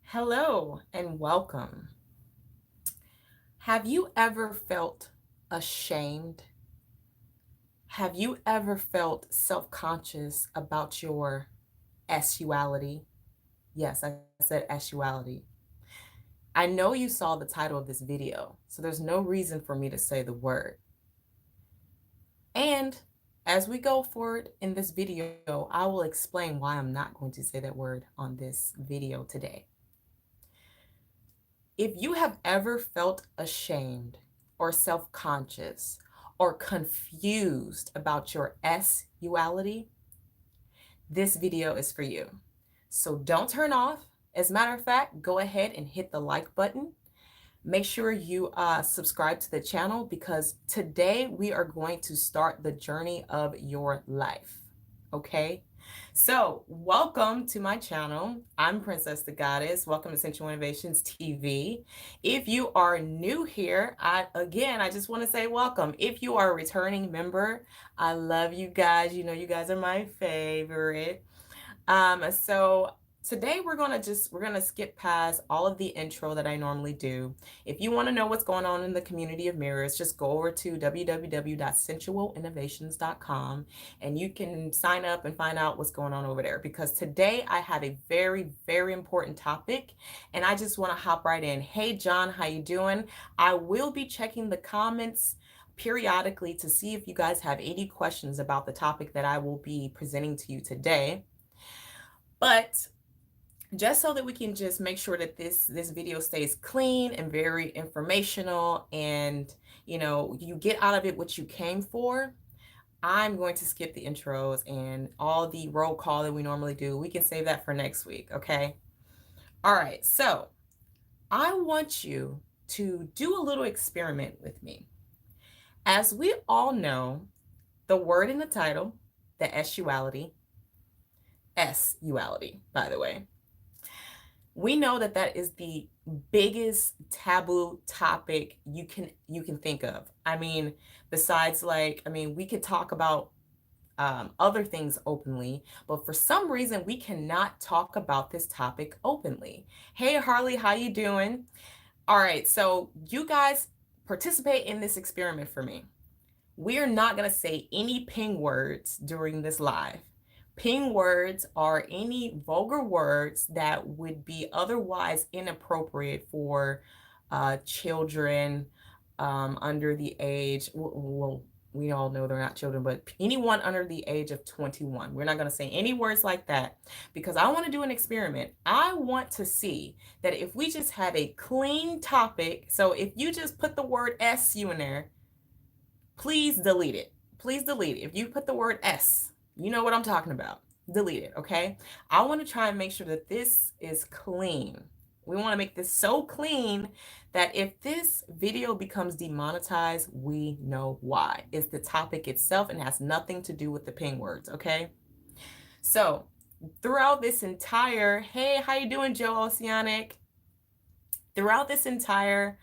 Hello and welcome. Have you ever felt ashamed? Have you ever felt self conscious about your sexuality? Yes, I said sexuality. I know you saw the title of this video, so there's no reason for me to say the word. And as we go forward in this video, I will explain why I'm not going to say that word on this video today. If you have ever felt ashamed or self conscious or confused about your sexuality, this video is for you. So don't turn off. As a matter of fact, go ahead and hit the like button. Make sure you subscribe to the channel because today we are going to start the journey of your life. Okay? So, welcome to my channel. I'm Princess the Goddess. Welcome to Sensual Innovations TV. If you are new here, I just want to say welcome. If you are a returning member, I love you guys. You know, you guys are my favorite. So today we're gonna skip past all of the intro that I normally do. If you want to know what's going on in the community of mirrors, just go over to www.sensualinnovations.com and you can sign up and find out what's going on over there because today I have a very, very important topic and I just want to hop right in. Hey John, how you doing? I will be checking the comments periodically to see if you guys have any questions about the topic that I will be presenting to you today. But just so that we can just make sure that this video stays clean and very informational and you get out of it what you came for, I'm going to skip the intros and all the roll call that we normally do. We can save that for next week, okay? All right, so I want you to do a little experiment with me. As we all know, the word in the title, the sexuality, S-uality, by the way. We know that that is the biggest taboo topic you can think of. I mean, besides we could talk about other things openly, but for some reason we cannot talk about this topic openly. Hey Harley, how you doing? All right, so you guys participate in this experiment for me. We are not going to say any ping words during this live. Ping words are any vulgar words that would be otherwise inappropriate for children under the age, well, we all know they're not children, but anyone under the age of 21. We're not going to say any words like that because I want to do an experiment. I want to see that if we just have a clean topic, so if you just put the word SU in there, please delete it. Please delete it. If you put the word S, you know what I'm talking about. Delete it, okay? I want to try and make sure that this is clean. We want to make this so clean that if this video becomes demonetized, we know why. It's the topic itself and has nothing to do with the ping words, okay? So throughout this entire, hey, how you doing, Joe Oceanic? Throughout this entire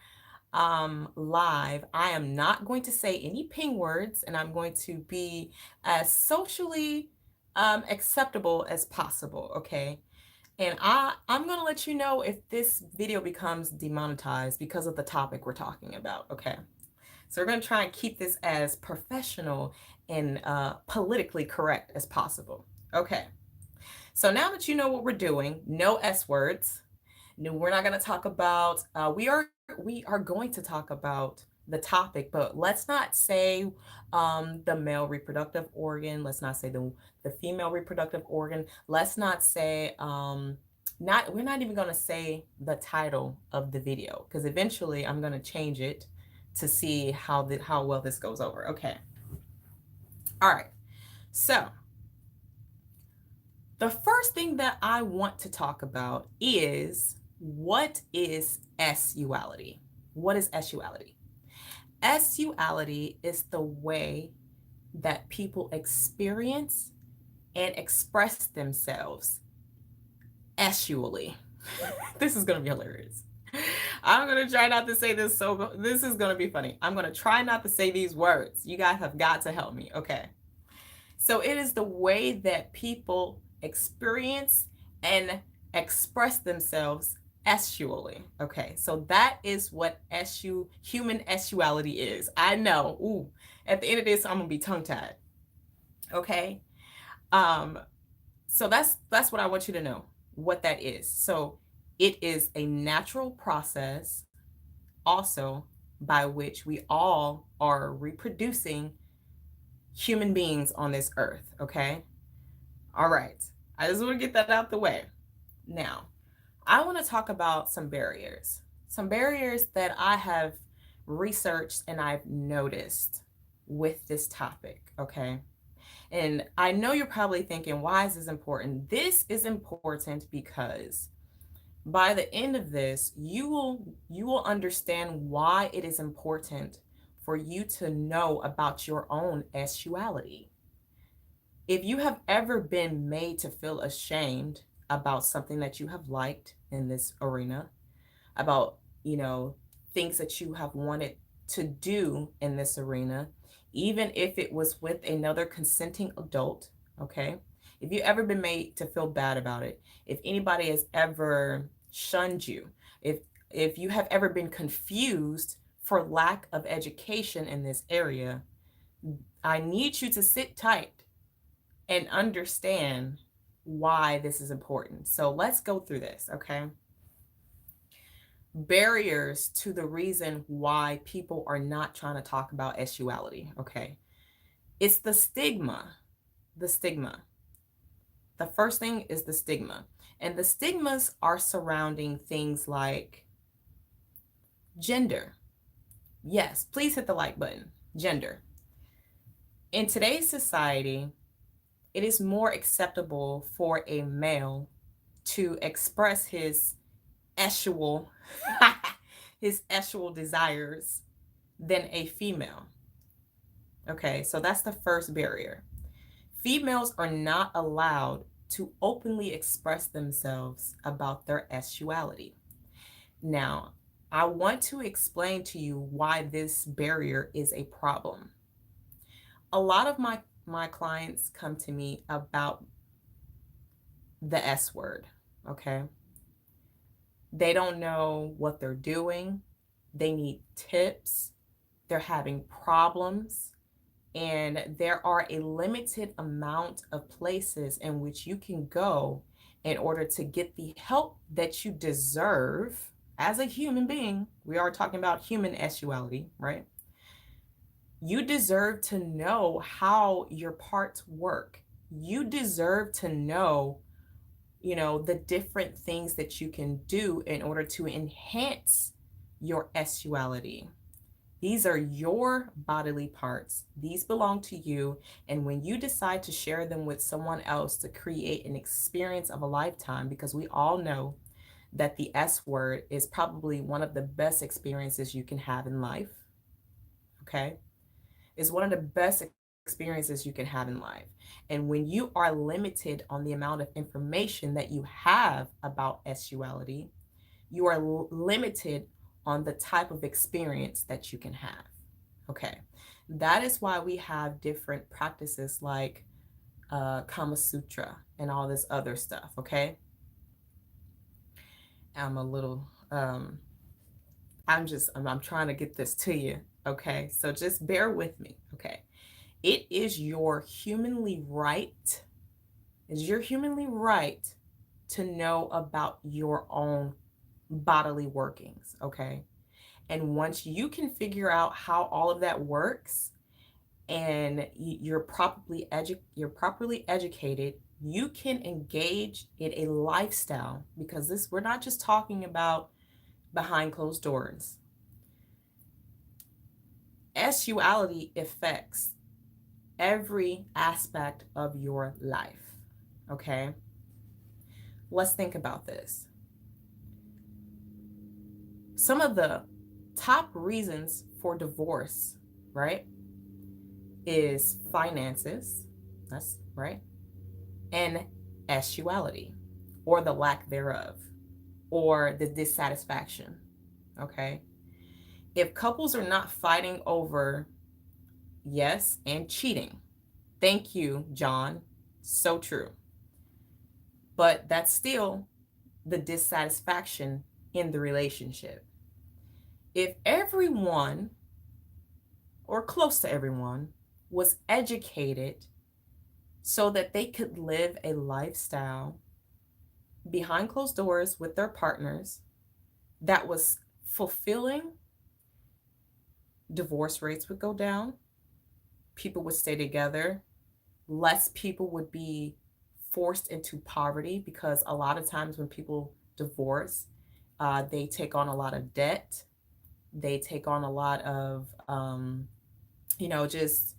live, I am not going to say any ping words and I'm going to be as socially acceptable as possible, okay? And I'm going to let you know if this video becomes demonetized because of the topic we're talking about, okay? So we're going to try and keep this as professional and politically correct as possible. Okay. So now that you know what we're doing, no S words. No, we're not going to talk about, we are going to talk about the topic, but let's not say the male reproductive organ. Let's not say the female reproductive organ. Let's not say, we're not even going to say the title of the video because eventually I'm going to change it to see how well this goes over. Okay. All right. So the first thing that I want to talk about is what is sexuality? What is sexuality? Sexuality is the way that people experience and express themselves sexually. This is going to be hilarious. I'm going to try not to say this, so this is going to be funny. I'm going to try not to say these words. You guys have got to help me, okay? So it is the way that people experience and express themselves Sexually. Okay, so that is what human sexuality is. I know. Ooh, at the end of this, I'm gonna be tongue tied. Okay. Um, so that's what I want you to know what that is. So it is a natural process also by which we all are reproducing human beings on this earth. Okay. All right. I just want to get that out the way. Now, I want to talk about some barriers that I have researched and I've noticed with this topic. Okay. And I know you're probably thinking, why is this important? This is important because by the end of this, you will understand why it is important for you to know about your own sexuality. If you have ever been made to feel ashamed about something that you have liked in this arena, about, things that you have wanted to do in this arena, even if it was with another consenting adult, okay? If you ever been made to feel bad about it, if anybody has ever shunned you, if you have ever been confused for lack of education in this area, I need you to sit tight and understand why this is important. So let's go through this, okay? Barriers to the reason why people are not trying to talk about sexuality, okay? It's the stigma. The stigma. The first thing is the stigma. And the stigmas are surrounding things like gender. Yes, please hit the like button. Gender. In today's society, it is more acceptable for a male to express sexual his sexual desires than a female. Okay, so that's the first barrier. Females are not allowed to openly express themselves about their sexuality. Now, I want to explain to you why this barrier is a problem. A lot of my clients come to me about the S word, okay? They don't know what they're doing. They need tips. They're having problems. And there are a limited amount of places in which you can go in order to get the help that you deserve as a human being. We are talking about human sexuality, right? You deserve to know how your parts work. You deserve to know, the different things that you can do in order to enhance your sexuality. These are your bodily parts. These belong to you. And when you decide to share them with someone else to create an experience of a lifetime, because we all know that the S word is probably one of the best experiences you can have in life. Okay. It's one of the best experiences you can have in life. And when you are limited on the amount of information that you have about sexuality, you are limited on the type of experience that you can have. Okay. That is why we have different practices like Kama Sutra and all this other stuff. Okay. I'm a little, I'm trying to get this to you. Okay. So just bear with me. Okay. It is your humanly right. It's your humanly right to know about your own bodily workings. Okay. And once you can figure out how all of that works and you're properly educated, you can engage in a lifestyle, because we're not just talking about behind closed doors. Sexuality affects every aspect of your life. Okay? Let's think about this. Some of the top reasons for divorce, right, is finances. That's right. And sexuality, or the lack thereof, or the dissatisfaction. Okay. If couples are not fighting over, yes, and cheating. Thank you, John. So true. But that's still the dissatisfaction in the relationship. If everyone, or close to everyone, was educated so that they could live a lifestyle behind closed doors with their partners that was fulfilling, divorce rates would go down, people would stay together, less people would be forced into poverty because a lot of times when people divorce, they take on a lot of debt. They take on a lot of, just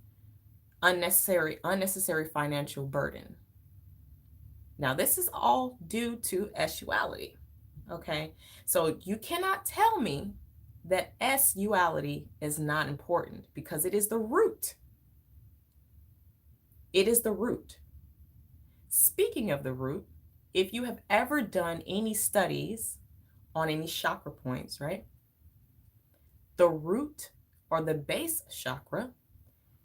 unnecessary financial burden. Now, this is all due to sexuality. Okay, so you cannot tell me that sexuality is not important because it is the root. It is the root. Speaking of the root, if you have ever done any studies on any chakra points, right? The root or the base chakra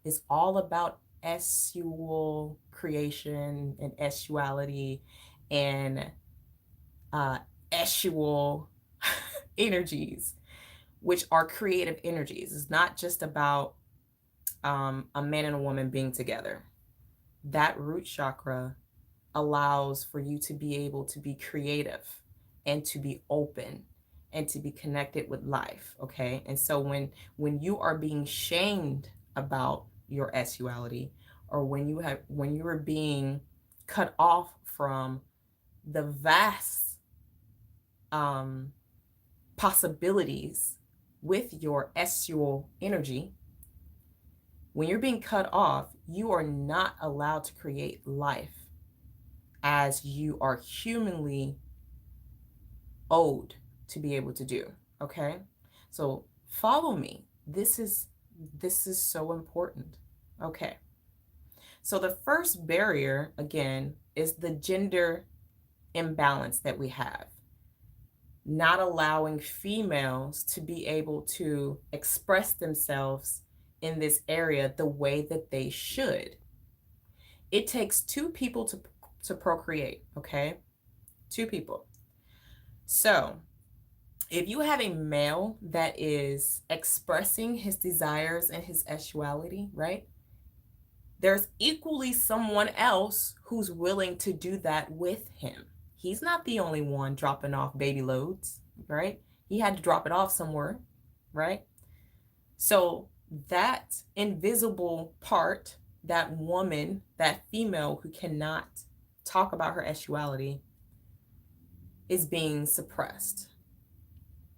is all about sexual creation and sexuality and sexual energies, which are creative energies. It's not just about a man and a woman being together. That root chakra allows for you to be able to be creative and to be open and to be connected with life. Okay, and so when you are being shamed about your sexuality, or when you are being cut off from the vast possibilities with your sexual energy, when you're being cut off, you are not allowed to create life as you are humanly owed to be able to do. Okay, so follow me. This is so important. Okay, so the first barrier again is the gender imbalance that we have, not allowing females to be able to express themselves in this area the way that they should. It takes two people to procreate. Okay, two people. So if you have a male that is expressing his desires and his sexuality, right? There's equally someone else who's willing to do that with him. He's not the only one dropping off baby loads, right? He had to drop it off somewhere, right? So that invisible part, that woman, that female who cannot talk about her sexuality, is being suppressed.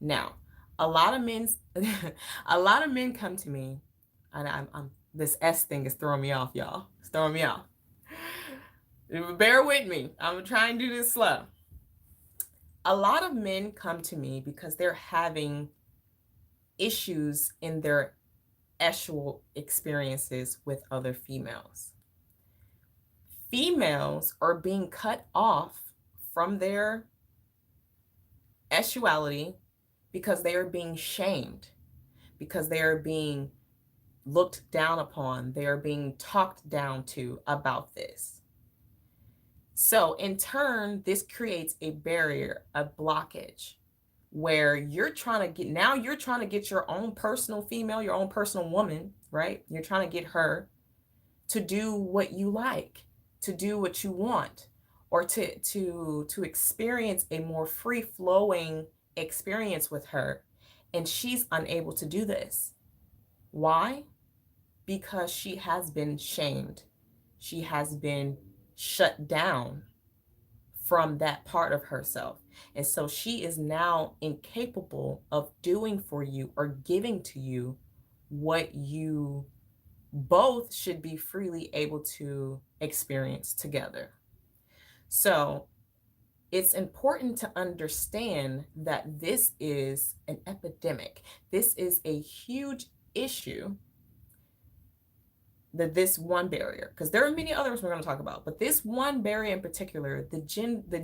Now, a lot of men come to me, and I'm this S thing is throwing me off, y'all. It's throwing me off. Bear with me. I'm trying to do this slow. A lot of men come to me because they're having issues in their sexual experiences with other females. Females are being cut off from their sexuality because they are being shamed, because they are being looked down upon, they are being talked down to about this. So in turn, this creates a barrier, a blockage, where you're trying to get your own personal female, your own personal woman, right? You're trying to get her to do what you like, to do what you want, or to experience a more free flowing experience with her. And she's unable to do this. Why? Because she has been shamed. She has been shut down from that part of herself. And so she is now incapable of doing for you or giving to you what you both should be freely able to experience together. So it's important to understand that this is an epidemic. This is a huge issue. This one barrier, because there are many others we're going to talk about, but this one barrier in particular, the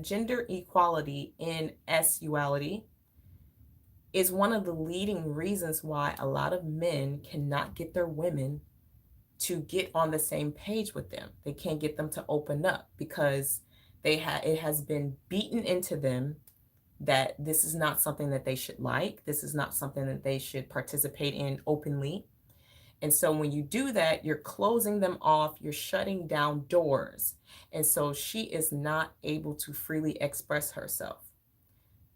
gender equality in sexuality, is one of the leading reasons why a lot of men cannot get their women to get on the same page with them. They can't get them to open up because it has been beaten into them that this is not something that they should like. This is not something that they should participate in openly. And so when you do that, you're closing them off, you're shutting down doors. And so she is not able to freely express herself.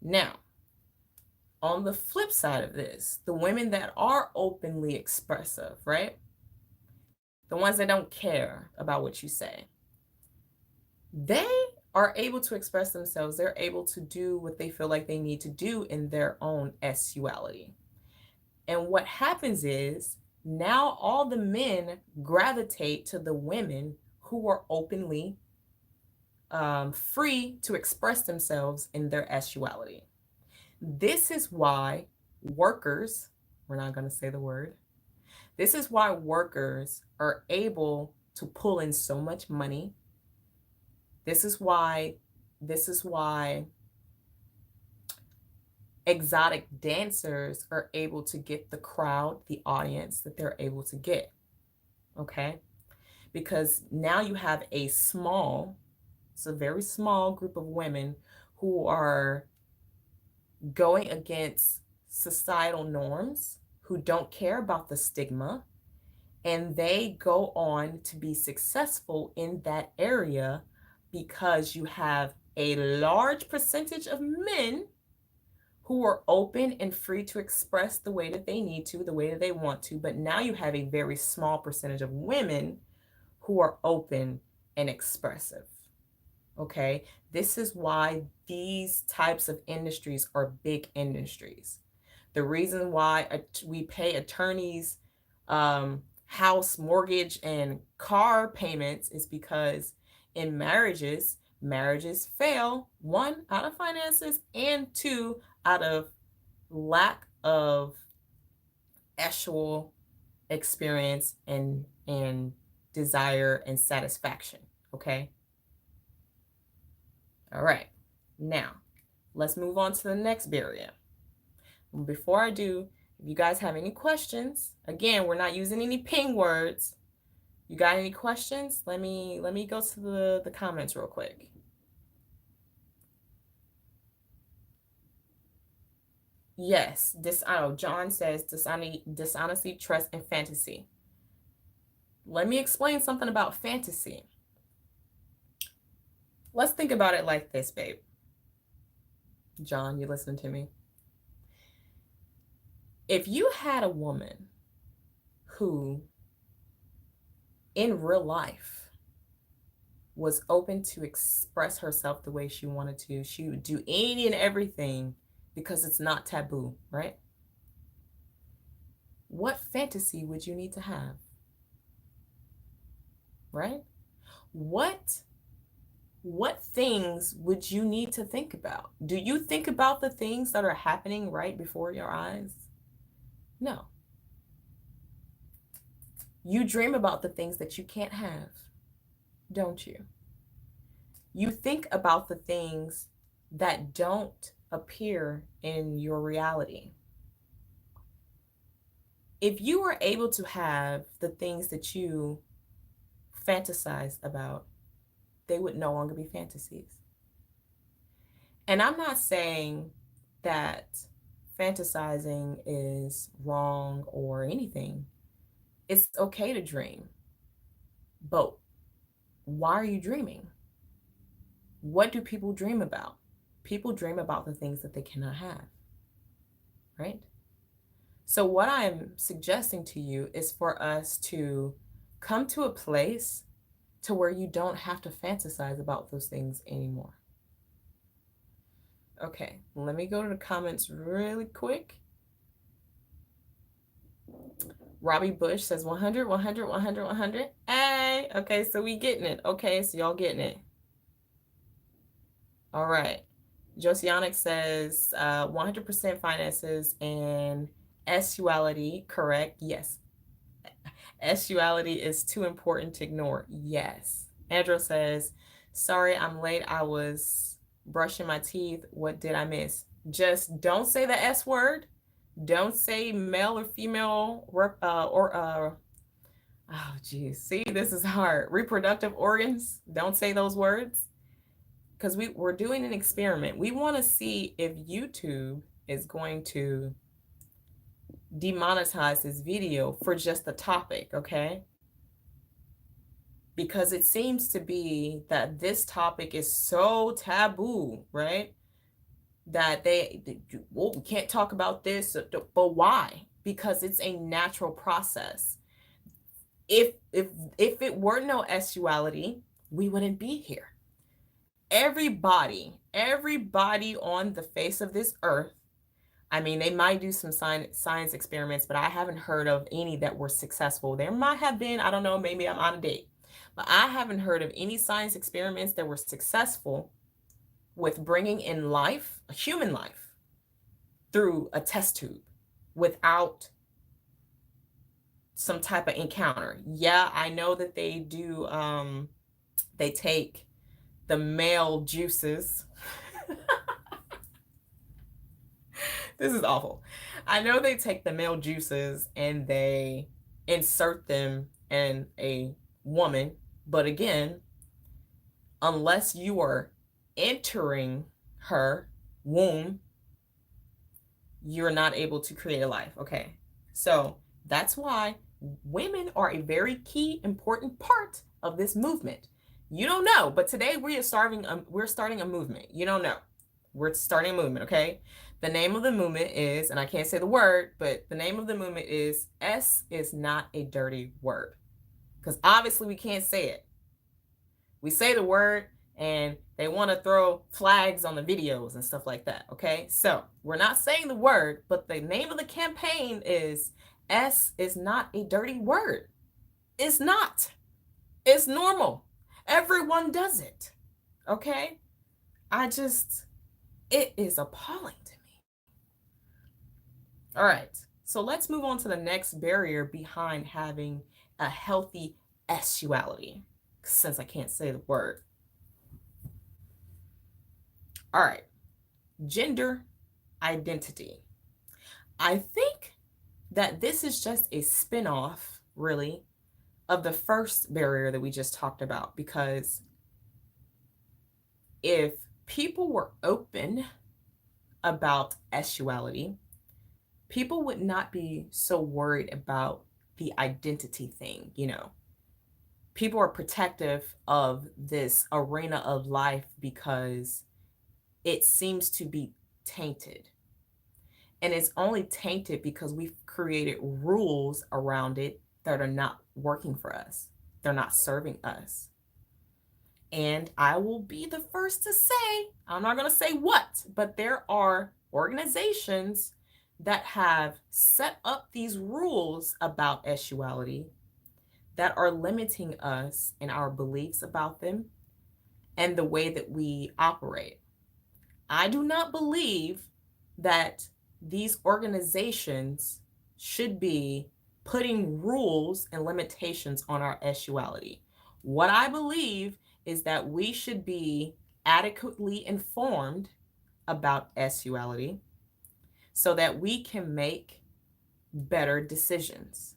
Now, on the flip side of this, the women that are openly expressive, right? The ones that don't care about what you say, they are able to express themselves. They're able to do what they feel like they need to do in their own sexuality. And what happens is now all the men gravitate to the women who are openly free to express themselves in their sexuality. This is why workers, we're not going to say the word, this is why workers are able to pull in so much money. This is why exotic dancers are able to get the crowd, the audience that they're able to get. Okay? Because now you have it's a very small group of women who are going against societal norms, who don't care about the stigma, and they go on to be successful in that area because you have a large percentage of men who are open and free to express the way that they need to, the way that they want to. But now you have a very small percentage of women who are open and expressive. Okay, this is why these types of industries are big industries. The reason why we pay attorneys house, mortgage, and car payments is because in marriages fail, one, out of finances, and two, out of lack of actual experience and desire and satisfaction. Okay. All right. Now, let's move on to the next barrier. Before I do, if you guys have any questions, again, we're not using any ping words. You got any questions? Let me go to the comments real quick. Yes, John says dishonesty, trust, and fantasy. Let me explain something about fantasy. Let's think about it like this, babe. John, you listen to me? If you had a woman who, in real life, was open to express herself the way she wanted to, she would do any and everything because it's not taboo, right? What fantasy would you need to have? Right? What things would you need to think about? Do you think about the things that are happening right before your eyes? No. You dream about the things that you can't have, don't you? You think about the things that don't appear in your reality. If you were able to have the things that you fantasize about, they would no longer be fantasies. And I'm not saying that fantasizing is wrong or anything. It's okay to dream. But why are you dreaming? What do people dream about? People dream about the things that they cannot have, right? So what I'm suggesting to you is for us to come to a place to where you don't have to fantasize about those things anymore. Okay, let me go to the comments really quick. Robbie Bush says 100, 100, 100, 100. Hey, okay, so we getting it. Okay, so y'all getting it. All right. Josianic says 100% finances and sexuality, correct? Yes. Sexuality is too important to ignore. Yes. Andrew says, sorry, I'm late. I was brushing my teeth. What did I miss? Just don't say the S word. Don't say male or female oh geez. See, this is hard. Reproductive organs. Don't say those words. because we're doing an experiment. We want to see if YouTube is going to demonetize this video for just the topic, okay? Because it seems to be that this topic is so taboo, right? That well, we can't talk about this, but why? Because it's a natural process. If it were no sexuality, we wouldn't be here. Everybody on the face of this earth, I mean, they might do some science experiments, but I haven't heard of any that were successful. There might have been, I don't know, maybe I'm out of date, but I haven't heard of any science experiments that were successful with bringing in life, a human life, through a test tube without some type of encounter. Yeah, I know that they do, they take the male juices. This is awful. I know they take the male juices and they insert them in a woman, but again, unless you are entering her womb, you're not able to create a life. Okay. So that's why women are a very key, important part of this movement. You don't know, but today we're starting a movement. You don't know. We're starting a movement, okay? The name of the movement is, and I can't say the word, but the name of the movement is S is not a dirty word. Because obviously we can't say it. We say the word and they want to throw flags on the videos and stuff like that, okay? So we're not saying the word, but the name of the campaign is S is not a dirty word. It's not. It's normal. Everyone does it, okay? It is appalling to me. All right, so let's move on to the next barrier behind having a healthy sexuality, since I can't say the word. All right, gender identity. I think that this is just a spin-off, really, of the first barrier that we just talked about, because if people were open about sexuality, people would not be so worried about the identity thing, you know. People are protective of this arena of life because it seems to be tainted. And it's only tainted because we've created rules around it that are not working for us. They're not serving us. And I will be the first to say, I'm not going to say what, but there are organizations that have set up these rules about sexuality that are limiting us in our beliefs about them and the way that we operate. I do not believe that these organizations should be putting rules and limitations on our sexuality. What I believe is that we should be adequately informed about sexuality so that we can make better decisions.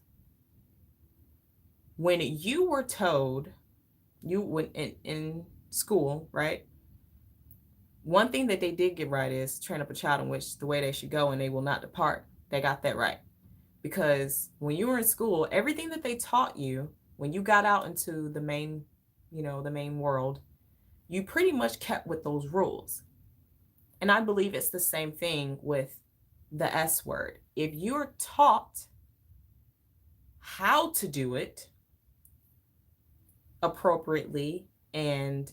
When you were told, you went in school, right? One thing that they did get right is train up a child in which the way they should go and they will not depart. They got that right. Because when you were in school, everything that they taught you, when you got out into the main, the main world, you pretty much kept with those rules. And I believe it's the same thing with the S word. If you're taught how to do it appropriately and,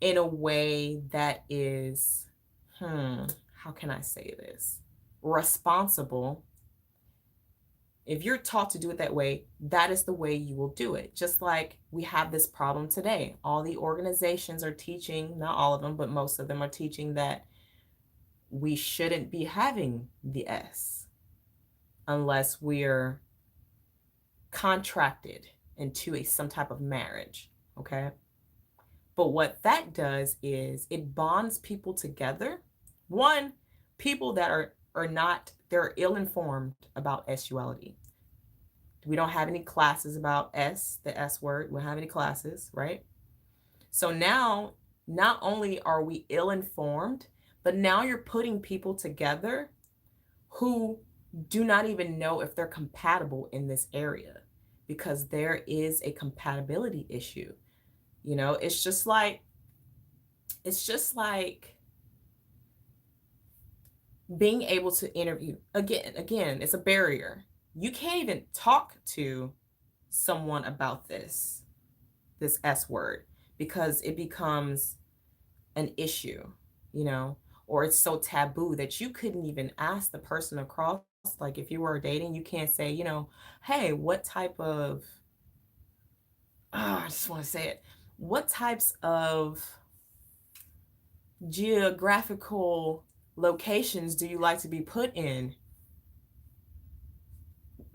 in a way that is, how can I say this? Responsible. If you're taught to do it that way, that is the way you will do it. Just like we have this problem today. All the organizations are teaching, not all of them, but most of them are teaching that we shouldn't be having the S unless we're contracted into some type of marriage, okay? But what that does is it bonds people together. One, people that are not, they're ill-informed about sexuality. We don't have any classes about the S word. We don't have any classes, right? So now, not only are we ill informed, but now you're putting people together who do not even know if they're compatible in this area, because there is a compatibility issue. You know, it's just like being able to interview. Again, it's a barrier. You can't even talk to someone about this S word, because it becomes an issue, you know, or it's so taboo that you couldn't even ask the person across. Like if you were dating, you can't say, hey, what type of, I just want to say it, what types of geographical locations do you like to be put in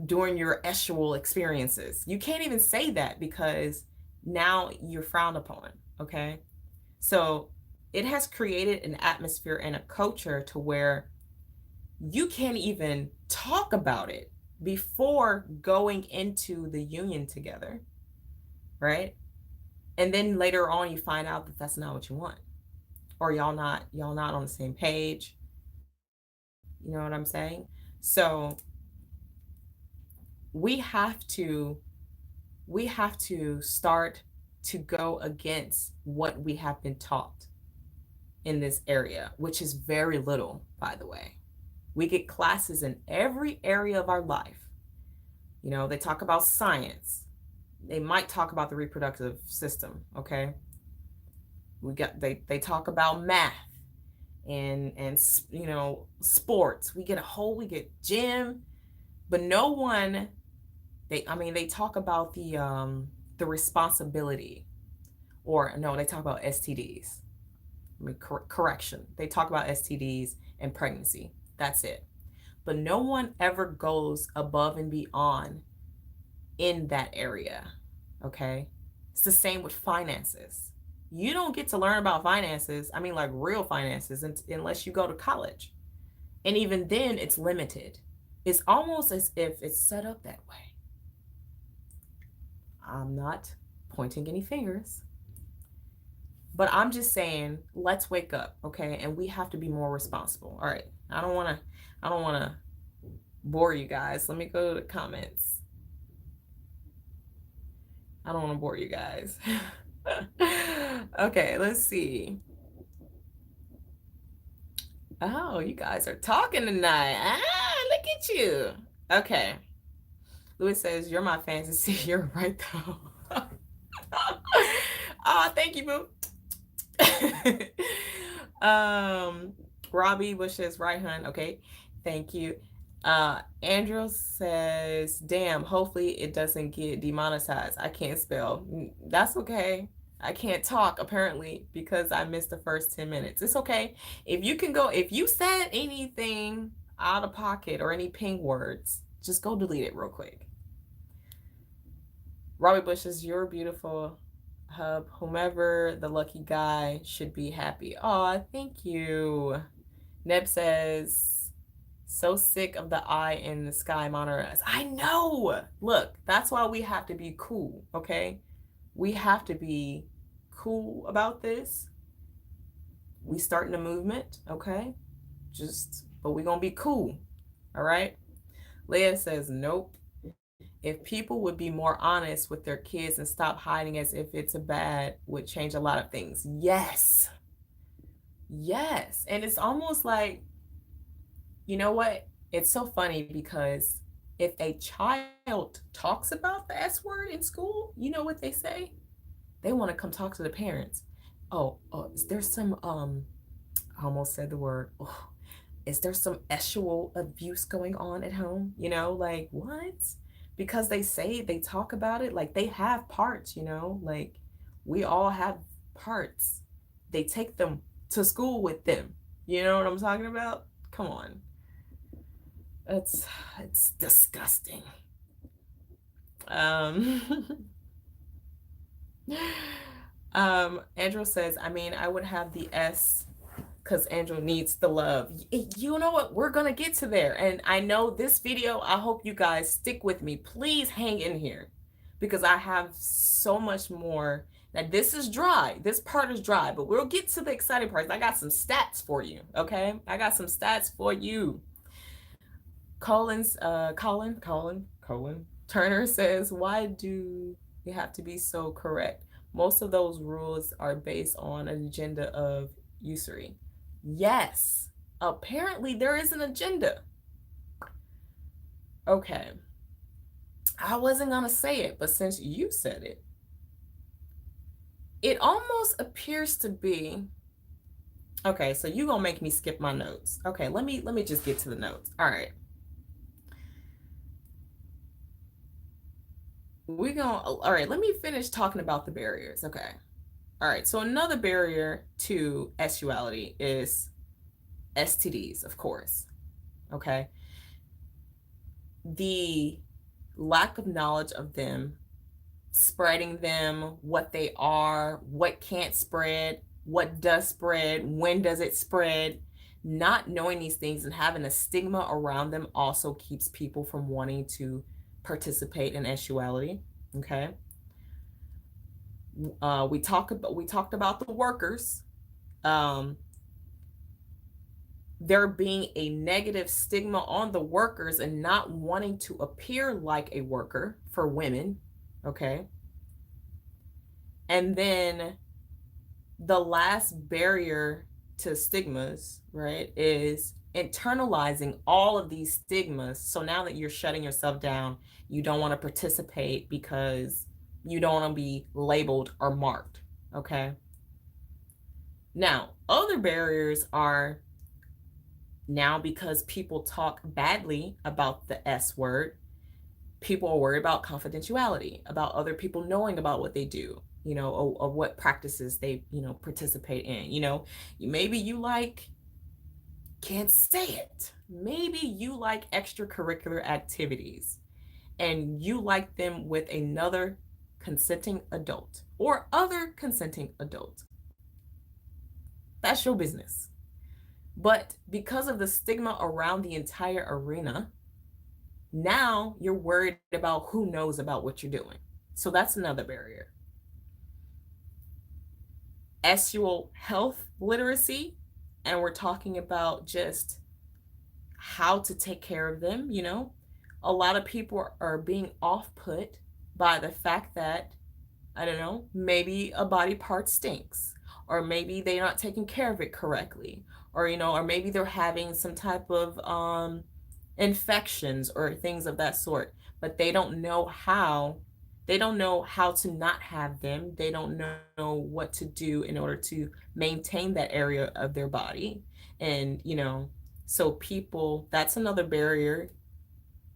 during your sexual experiences? You can't even say that, because now you're frowned upon. Okay. So it has created an atmosphere and a culture to where you can't even talk about it before going into the union together, right? And then later on you find out that that's not what you want, or y'all not on the same page. You know what I'm saying? So we have to we have to start to go against what we have been taught in this area, which is very little, by the way. We get classes in every area of our life. You know, they talk about science. They might talk about the reproductive system, okay? They talk about math and sports. We get gym, but no one they talk about the responsibility, or no, they talk about STDs. Correction. They talk about STDs and pregnancy. That's it. But no one ever goes above and beyond in that area. Okay. It's the same with finances. You don't get to learn about finances, I mean, like real finances, unless you go to college. And even then, it's limited. It's almost as if it's set up that way. I'm not pointing any fingers, but I'm just saying, let's wake up, okay? And we have to be more responsible. All right. I don't want to bore you guys. Let me go to the comments. I don't want to bore you guys. Okay, let's see. Oh, you guys are talking tonight. Look at you. Okay. Louis says, you're my fantasy. You're right, though. Oh, thank you, boo. Robbie Bush says, right, hun. Okay. Thank you. Andrew says, damn, hopefully it doesn't get demonetized. I can't spell. That's okay. I can't talk apparently because I missed the first 10 minutes. It's okay. If you said anything out of pocket or any ping words, just go delete it real quick. Robbie Bush says, you're beautiful, hub. Whomever the lucky guy should be happy. Oh, thank you. Neb says, so sick of the eye in the sky monitor us. I know. Look, that's why we have to be cool, okay? We have to be cool about this. We starting a movement, okay? But we're gonna be cool, all right? Leah says, nope. If people would be more honest with their kids and stop hiding as if it's a bad, would change a lot of things. Yes. Yes. And it's almost like, you know what? It's so funny because if a child talks about the S word in school, you know what they say? They want to come talk to the parents. Oh, is there some I almost said the word. Oh, is there some sexual abuse going on at home? You know, like what? Because they talk about it, like they have parts, you know, like we all have parts. They take them to school with them. You know what I'm talking about? Come on. It's disgusting. Andrew says, I mean, I would have the S because Andrew needs the love. You know what? We're going to get to there. And I know this video, I hope you guys stick with me. Please hang in here because I have so much more Now, this is dry. This part is dry, but we'll get to the exciting parts. I got some stats for you, okay? I got some stats for you. Colin Turner says, why do you have to be so correct? Most of those rules are based on an agenda of usury. Yes, apparently there is an agenda. Okay. I wasn't going to say it, but since you said it, it almost appears to be. Okay, so you gonna make me skip my notes. Okay, let me just get to the notes. All right. All right, let me finish talking about the barriers. Okay. All right, so another barrier to sexuality is STDs, of course. Okay. The lack of knowledge of them, spreading them, what they are, what can't spread, what does spread, when does it spread. Not knowing these things and having a stigma around them also keeps people from wanting to participate in sexuality. Okay. We talked about the workers. There being a negative stigma on the workers and not wanting to appear like a worker for women. Okay. And then the last barrier to stigmas, right, is internalizing all of these stigmas. So now that you're shutting yourself down, you don't want to participate because you don't want to be labeled or marked. Okay. Now, other barriers are now because people talk badly about the S word, people are worried about confidentiality, about other people knowing about what they do, or what practices they, participate in. Maybe you can't say it. Maybe you like extracurricular activities and you like them with another consenting adult or other consenting adult. That's your business. But because of the stigma around the entire arena, now you're worried about who knows about what you're doing. So that's another barrier. Sexual health literacy, and we're talking about just how to take care of them. A lot of people are being off-put by the fact that, I don't know, maybe a body part stinks, or maybe they're not taking care of it correctly, or maybe they're having some type of infections or things of that sort, but they don't know how to not have them. They don't know what to do in order to maintain that area of their body. And so that's another barrier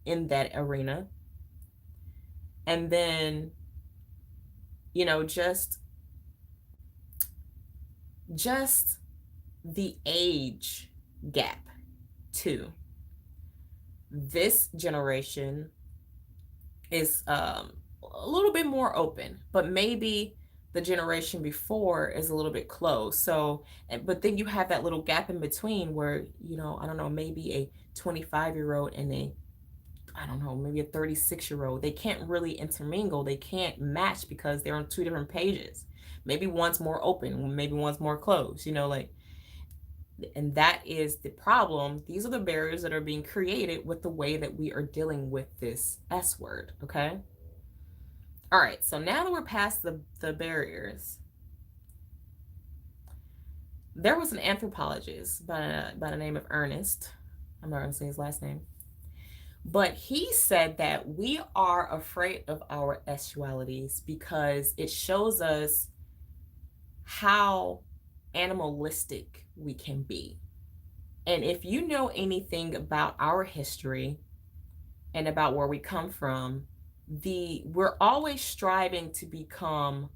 in that arena. And then just the age gap too. This generation is a little bit more open, but maybe the generation before is a little bit closed. So, but then you have that little gap in between where, I don't know, maybe a 25-year-old and maybe a 36-year-old, they can't really intermingle. They can't match because they're on two different pages. Maybe one's more open, maybe one's more closed, and that is the problem. These are the barriers that are being created with the way that we are dealing with this S word, okay? All right, so now that we're past the barriers, there was an anthropologist by the name of Ernest. I'm not going to say his last name. But he said that we are afraid of our sexualities because it shows us how animalistic we can be. And if you know anything about our history and about where we come from, we're always striving to become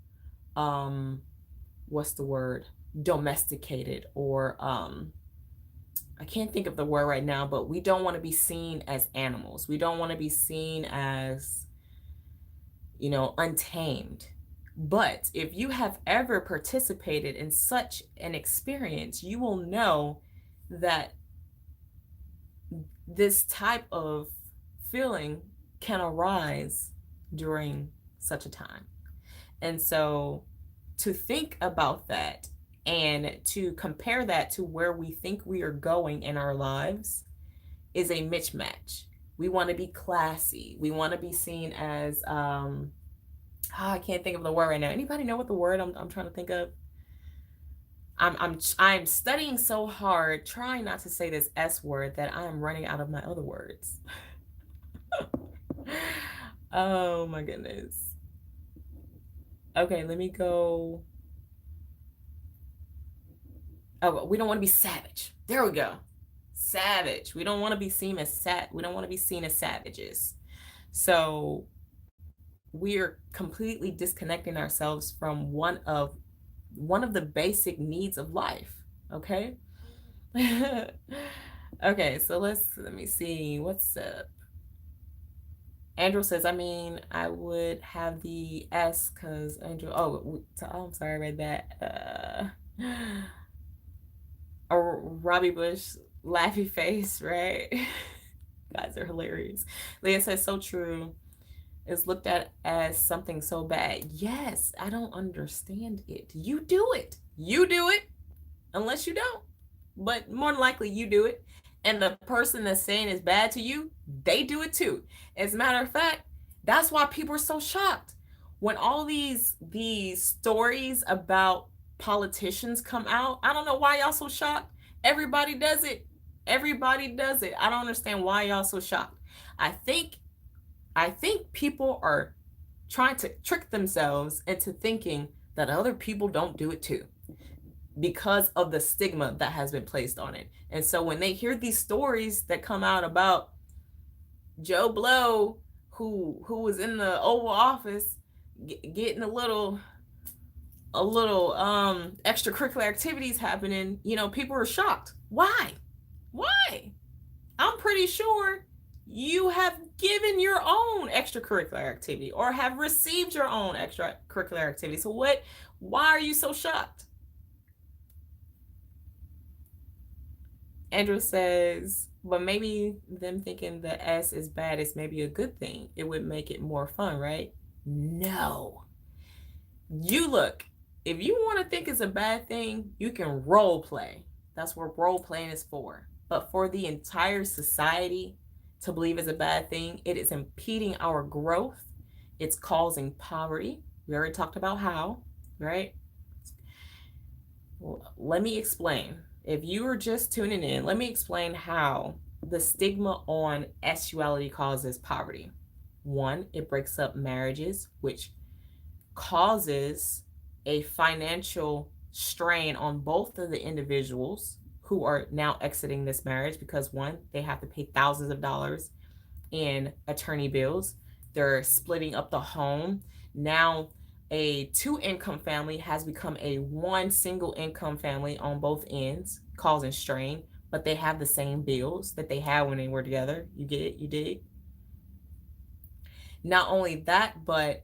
what's the word? Domesticated, or I can't think of the word right now, but we don't want to be seen as animals. We don't want to be seen as, untamed. But if you have ever participated in such an experience, you will know that this type of feeling can arise during such a time. And so to think about that and to compare that to where we think we are going in our lives is a mismatch. We want to be classy. We want to be seen as I can't think of the word right now. Anybody know what the word I'm trying to think of? I'm studying so hard, trying not to say this S word, that I am running out of my other words. Oh my goodness. Okay, let me go. Oh, we don't want to be savage. There we go. Savage. We don't want to be seen as we don't want to be seen as savages. So we're completely disconnecting ourselves from one of the basic needs of life. Okay. Okay, so let me see what's up. Andrew says, I mean, I would have the S because Andrew. Oh, I'm sorry, I read that. Robbie Bush laughy face, right? Guys are hilarious. Leah says, so true. Is looked at as something so bad. Yes, I don't understand it. You do it. You do it. Unless you don't. But more than likely you do it. And the person that's saying it's bad to you, they do it too. As a matter of fact, that's why people are so shocked. When all these stories about politicians come out, I don't know why y'all so shocked. Everybody does it. Everybody does it. I don't understand why y'all so shocked. I think people are trying to trick themselves into thinking that other people don't do it too, because of the stigma that has been placed on it. And so when they hear these stories that come out about Joe Blow, who was in the Oval Office getting a little extracurricular activities happening, people are shocked. Why? I'm pretty sure you have given your own extracurricular activity or have received your own extracurricular activity. So why are you so shocked? Andrew says, but maybe them thinking the S is bad is maybe a good thing. It would make it more fun, right? No. You look, if you want to think it's a bad thing, you can role play. That's what role playing is for. But for the entire society to believe it's a bad thing, it is impeding our growth. It's causing poverty. We already talked about how, right? Well, let me explain. If you are just tuning in, let me explain how the stigma on sexuality causes poverty. One, it breaks up marriages, which causes a financial strain on both of the individuals who are now exiting this marriage, because one, they have to pay thousands of dollars in attorney bills. They're splitting up the home. Now a 2-income family has become a 1 single income family on both ends, causing strain, but they have the same bills that they had when they were together. You get it? You dig? Not only that, but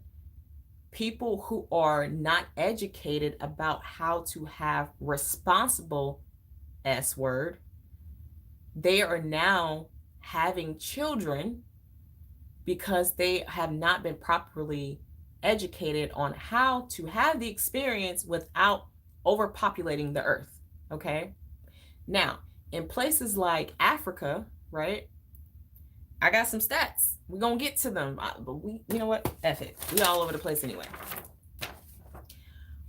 people who are not educated about how to have responsible S word, they are now having children because they have not been properly educated on how to have the experience without overpopulating the earth. Okay. Now, in places like Africa, right? I got some stats. We're going to get to them, but you know what? F it. We all over the place anyway.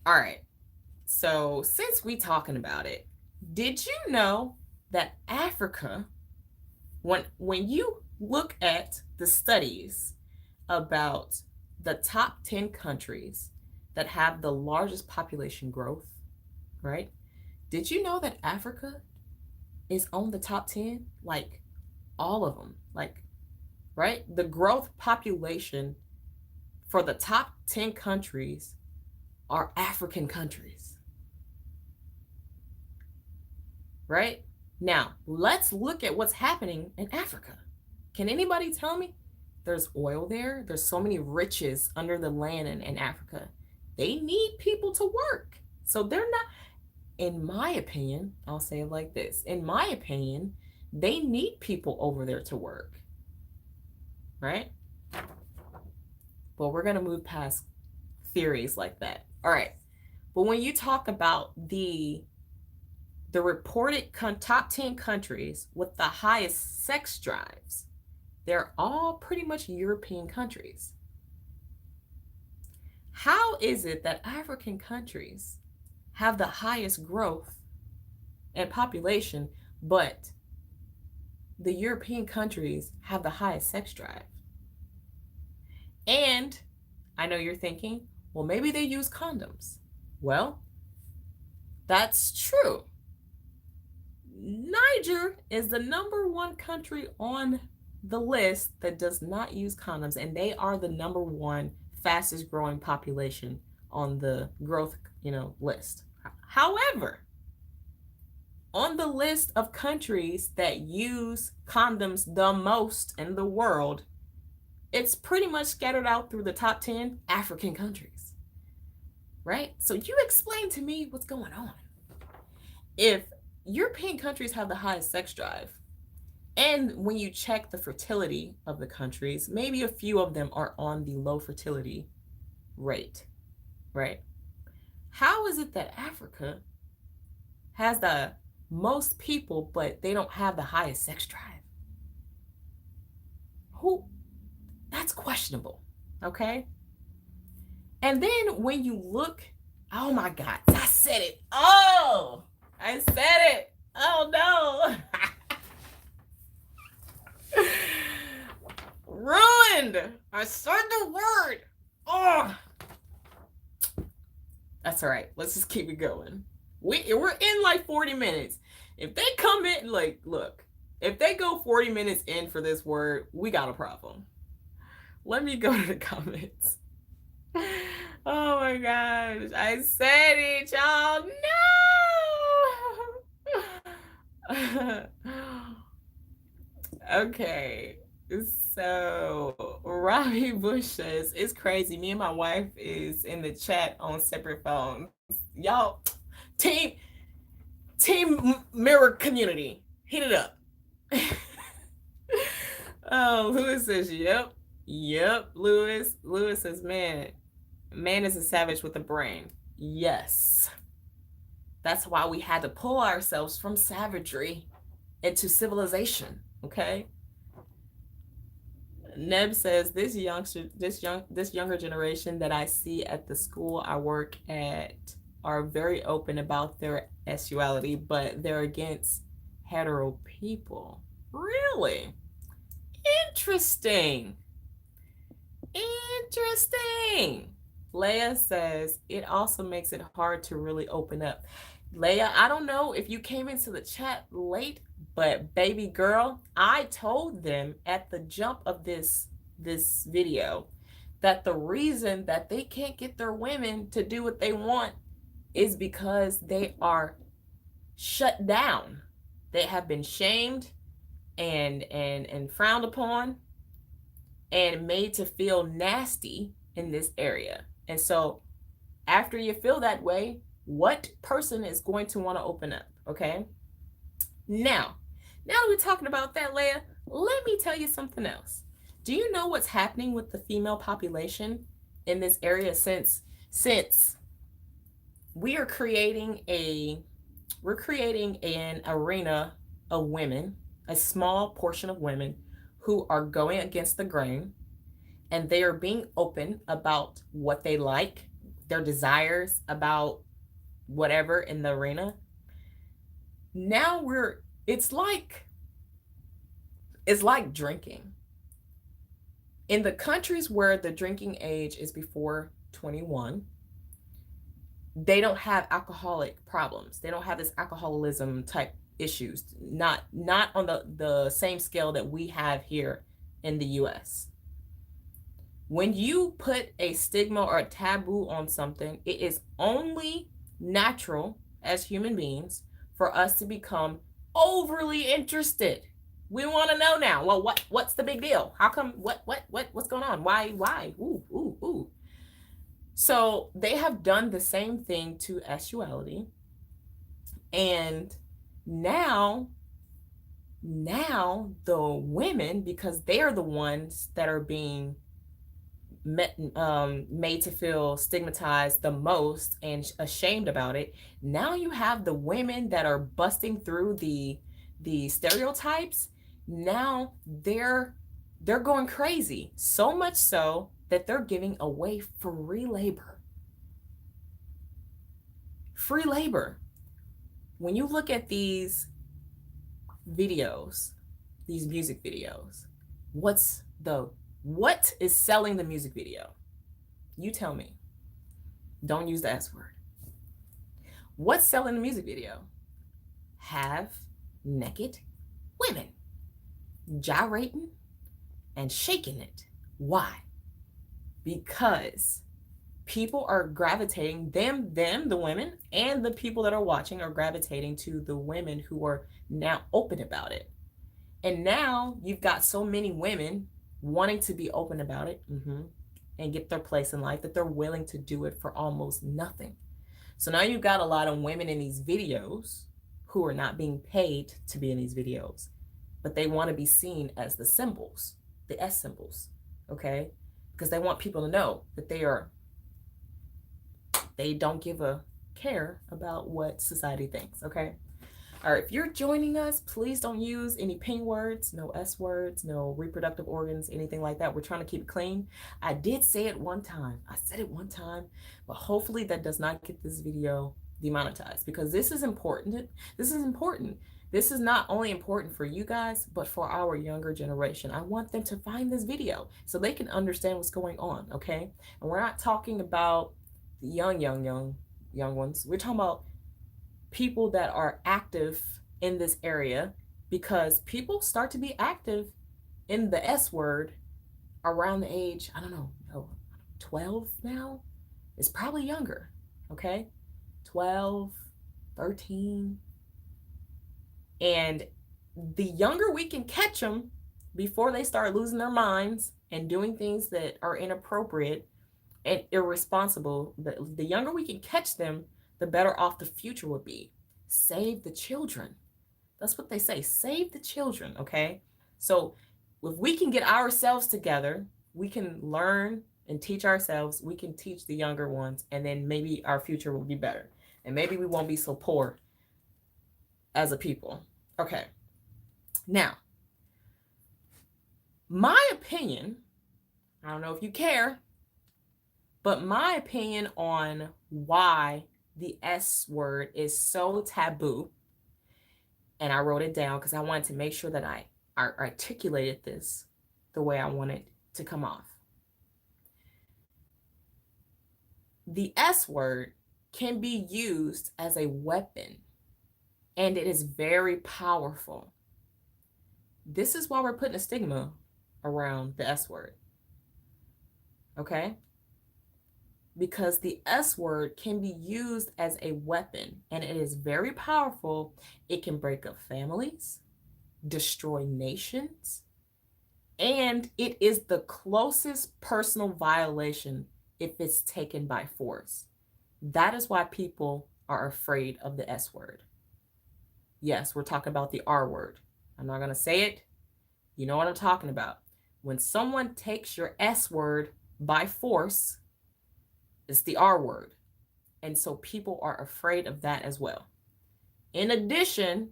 All right. So since we talking about it, did you know that Africa, when you look at the studies about the top 10 countries that have the largest population growth, right? Did you know that Africa is on the top 10? Like all of them, like, right? The growth population for the top 10 countries are African countries, right? Now, let's look at what's happening in Africa. Can anybody tell me? There's oil there. There's so many riches under the land in Africa. They need people to work. So they're not, in my opinion, I'll say it like this. In my opinion, they need people over there to work, right? But we're going to move past theories like that. All right. But when you talk about the reported top 10 countries with the highest sex drives, they're all pretty much European countries. How is it that African countries have the highest growth and population, but the European countries have the highest sex drive? And I know you're thinking, well, maybe they use condoms. Well, that's true. Niger is the number one country on the list that does not use condoms, and they are the number one fastest growing population on the growth, list. However, on the list of countries that use condoms the most in the world, it's pretty much scattered out through the top 10 African countries. Right? So you explain to me what's going on. If European countries have the highest sex drive, and when you check the fertility of the countries, maybe a few of them are on the low fertility rate, right? How is it that Africa has the most people, but they don't have the highest sex drive? That's questionable, okay? And then when you look, oh my God, I said it. Oh, I said it. Oh no. Ruined. I said the word. Oh. That's all right. Let's just keep it going. We're in like 40 minutes. If they come in, like, look, if they go 40 minutes in for this word, we got a problem. Let me go to the comments. Oh my gosh. I said it, y'all. No. Okay. So Robbie Bush says, it's crazy. Me and my wife is in the chat on separate phones. Y'all, team mirror community, hit it up. Oh, Lewis says, yep. Lewis says, man is a savage with a brain. Yes. That's why we had to pull ourselves from savagery into civilization. Okay. Neb says, this younger generation that I see at the school I work at are very open about their sexuality, but they're against hetero people. Really? Interesting. Leia says, it also makes it hard to really open up. Leia, I don't know if you came into the chat late, but baby girl, I told them at the jump of this video that the reason that they can't get their women to do what they want is because they are shut down. They have been shamed and frowned upon and made to feel nasty in this area. And so after you feel that way, what person is going to want to open up? Okay. Now that we're talking about that, Leia, let me tell you something else. Do you know what's happening with the female population in this area since we are creating an arena of women, a small portion of women who are going against the grain, and they are being open about what they like, their desires about whatever in the arena. Now it's like drinking. In the countries where the drinking age is before 21, they don't have alcoholic problems. They don't have this alcoholism type issues, not on the same scale that we have here in the US. When you put a stigma or a taboo on something, it is only natural as human beings for us to become overly interested. We want to know now. Well, what's the big deal? How come? What's going on? Why? Ooh. So they have done the same thing to sexuality, and now the women, because they are the ones that are being made to feel stigmatized the most and ashamed about it. Now you have the women that are busting through the stereotypes. Now they're going crazy, so much so that they're giving away free labor. Free labor. When you look at these videos, these music videos, what is selling the music video? You tell me. Don't use the S word. What's selling the music video? Have naked women gyrating and shaking it. Why? Because people are gravitating, the women, and the people that are watching are gravitating to the women who are now open about it. And now you've got so many women wanting to be open about it and get their place in life that they're willing to do it for almost nothing. So now you've got a lot of women in these videos who are not being paid to be in these videos, but they want to be seen as the symbols, the S symbols, okay? Because they want people to know that they don't give a care about what society thinks, okay? All right, if you're joining us, please don't use any ping words, no S words, no reproductive organs, anything like that. We're trying to keep it clean. I did say it one time. I said it one time, but hopefully that does not get this video demonetized, because this is important. This is important. This is not only important for you guys, but for our younger generation. I want them to find this video so they can understand what's going on, okay? And we're not talking about the young ones. We're talking about people that are active in this area, because people start to be active in the S word around the age, I don't know, 12 now? It's probably younger, okay? 12, 13. And the younger we can catch them before they start losing their minds and doing things that are inappropriate and irresponsible, the younger we can catch them, the better off the future will be. Save the children. That's what they say. Save the children, okay? So if we can get ourselves together, we can learn and teach ourselves. We can teach the younger ones, and then maybe our future will be better. And maybe we won't be so poor as a people. Okay. Now, my opinion, I don't know if you care, but my opinion on why the S word is so taboo, and I wrote it down because I wanted to make sure that I articulated this the way I wanted to come off. The S word can be used as a weapon, and it is very powerful. This is why we're putting a stigma around the S word, okay? Because the S word can be used as a weapon, and it is very powerful. It can break up families, destroy nations, and it is the closest personal violation if it's taken by force. That is why people are afraid of the S word. Yes, we're talking about the R word. I'm not going to say it. You know what I'm talking about. When someone takes your S word by force, it's the R word. And so people are afraid of that as well. In addition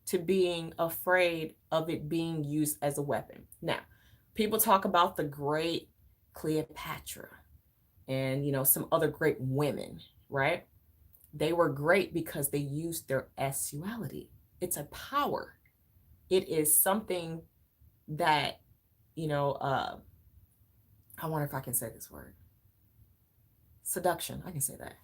to being afraid of it being used as a weapon. Now, people talk about the great Cleopatra and, some other great women, right? They were great because they used their sexuality. It's a power. It is something that, I wonder if I can say this word. Seduction. I can say that.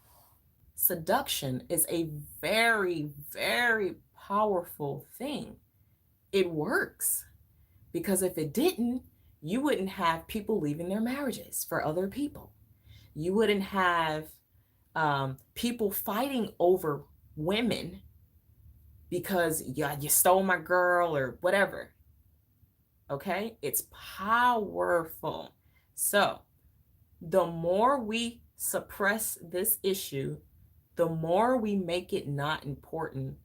Seduction is a very, very powerful thing. It works, because if it didn't, you wouldn't have people leaving their marriages for other people. You wouldn't have people fighting over women because you stole my girl or whatever. Okay? It's powerful. So the more we suppress this issue, the more we make it not important,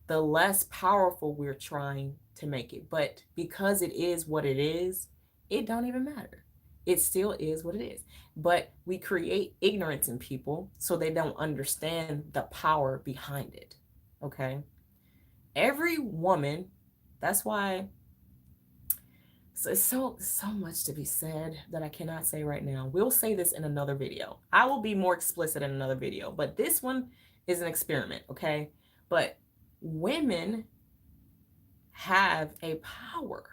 the less powerful we're trying to make it. But because it is what it is, it don't even matter. It still is what it is. But we create ignorance in people so they don't understand the power behind it. Okay? Every woman, that's why so it's so much to be said that I cannot say right now. We'll say this in another video. I will be more explicit in another video, but this one is an experiment, okay? But women have a power.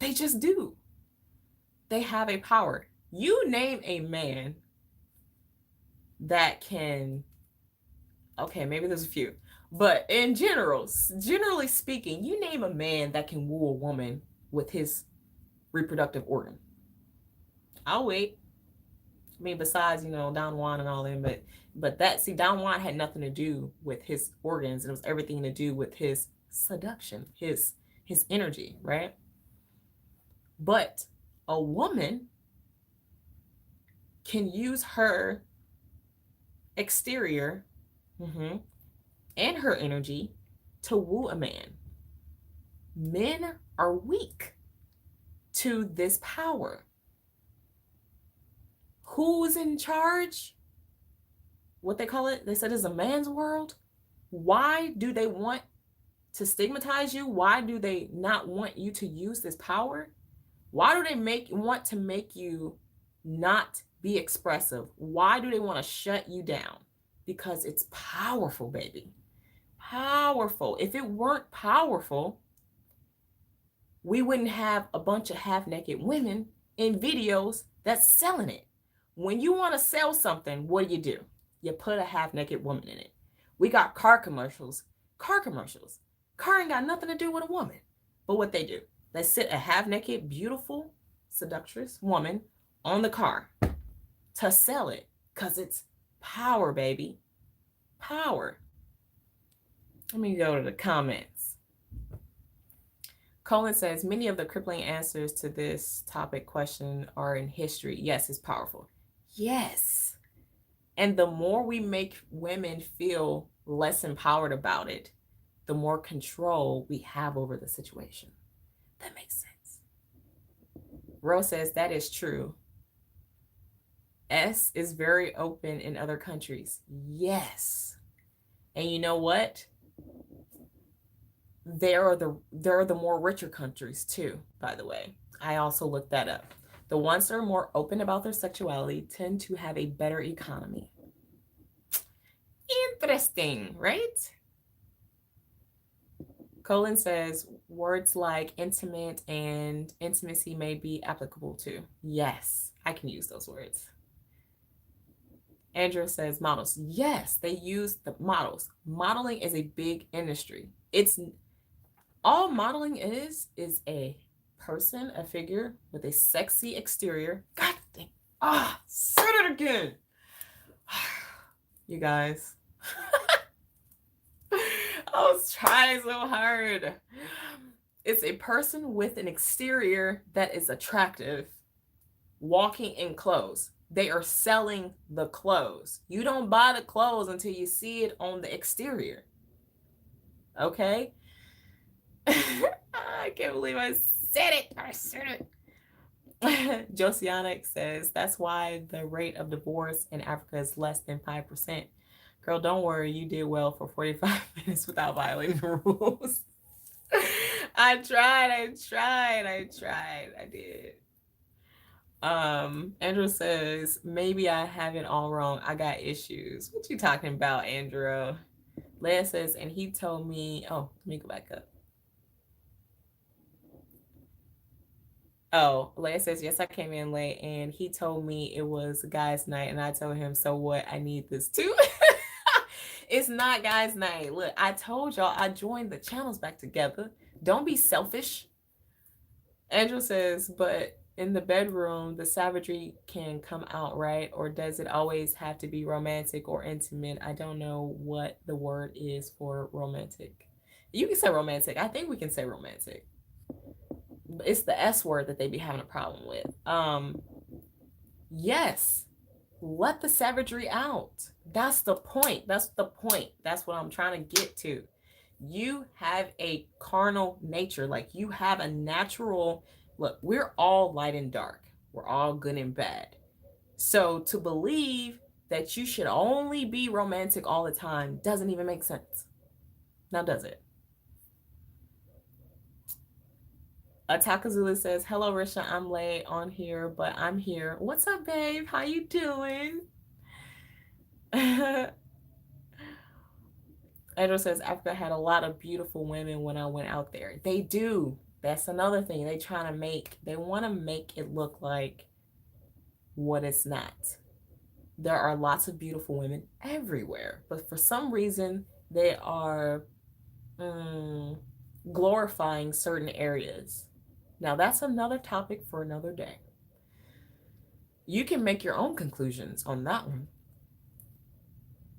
They just do. They have a power. You name a man that can, okay, maybe there's a few, but in general, generally speaking, you name a man that can woo a woman with his reproductive organ. I'll wait. I mean, besides, Don Juan and all them, but Don Juan had nothing to do with his organs. It was everything to do with his seduction, his energy, right? But a woman can use her exterior and her energy to woo a man. Men are weak to this power. Who's in charge? What they call it? They said it's a man's world. Why do they want to stigmatize you? Why do they not want you to use this power? Why do they want to make you not be expressive? Why do they want to shut you down? Because it's powerful, baby. Powerful. If it weren't powerful, we wouldn't have a bunch of half-naked women in videos that's selling it. When you want to sell something, what do? You put a half-naked woman in it. We got car commercials. Car ain't got nothing to do with a woman. But what they do, they sit a half-naked, beautiful, seductress woman on the car to sell it because it's power, baby. Power. Let me go to the comments. Colin says, many of the crippling answers to this topic question are in history. Yes, it's powerful. Yes. And the more we make women feel less empowered about it, the more control we have over the situation. That makes sense. Rose says, that is true. S is very open in other countries. Yes. And you know what? There are the more richer countries too, by the way. I also looked that up. The ones that are more open about their sexuality tend to have a better economy. Interesting, right? Colin says, words like intimate and intimacy may be applicable too. Yes, I can use those words. Andrew says, models. Yes, they use the models. Modeling is a big industry. It's all modeling is a person, a figure with a sexy exterior. God dang. Said it again. You guys. I was trying so hard. It's a person with an exterior that is attractive, walking in clothes. They are selling the clothes. You don't buy the clothes until you see it on the exterior. Okay? I can't believe I said it. Josianic says, that's why the rate of divorce in Africa is less than 5%. Girl, don't worry. You did well for 45 minutes without violating the rules. I tried. I did. Andrew says, maybe I have it all wrong. I got issues. What you talking about, Andrew? Leia says, and he told me, let me go back up. Oh, Leia says, yes, I came in late and he told me it was guys' night and I told him, so what? I need this too. It's not guys' night. Look, I told y'all I joined the channels back together. Don't be selfish. Andrew says, but in the bedroom, the savagery can come out, right? Or does it always have to be romantic or intimate? I don't know what the word is for romantic. You can say romantic. I think we can say romantic. It's the S word that they be having a problem with. Yes. Let the savagery out. That's the point. That's what I'm trying to get to. You have a carnal nature. Like you have a natural Look, we're all light and dark. We're all good and bad. So to believe that you should only be romantic all the time doesn't even make sense. Now, does it? Takazula says, hello, Risha. I'm late on here, but I'm here. What's up, babe? How you doing? Andrew says, Africa had a lot of beautiful women when I went out there. They do. That's another thing. They want to make it look like what it's not. There are lots of beautiful women everywhere, but for some reason, they are glorifying certain areas. Now, that's another topic for another day. You can make your own conclusions on that one.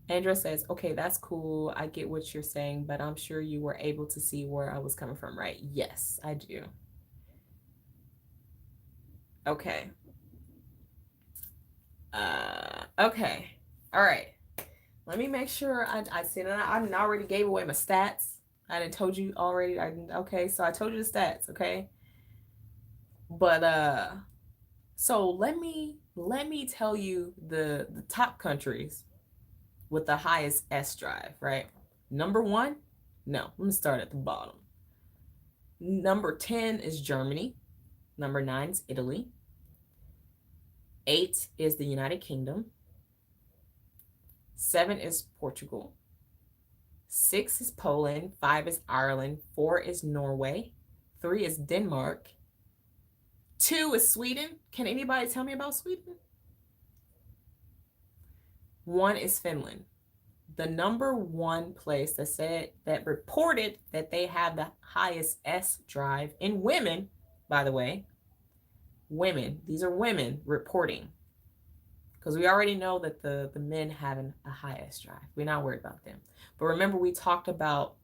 Andrea says, okay, that's cool. I get what you're saying, but I'm sure you were able to see where I was coming from, right? Yes, I do. Okay. Okay. All right. Let me make sure I said I already gave away my stats. I done told you already. Okay, so I told you the stats, okay? But so let me tell you the top countries with the highest S drive, right? Number 1, no, let me start at the bottom. Number 10 is Germany. Number 9 is Italy. 8 is the United Kingdom. 7 is Portugal. 6 is Poland. 5 is Ireland. 4 is Norway. 3 is Denmark. 2 is Sweden. Can anybody tell me about Sweden? 1 is Finland. The number 1 place that reported that they have the highest S drive in women, by the way, women, these are women reporting, because we already know that the men have a high S drive. We're not worried about them. But remember, we talked about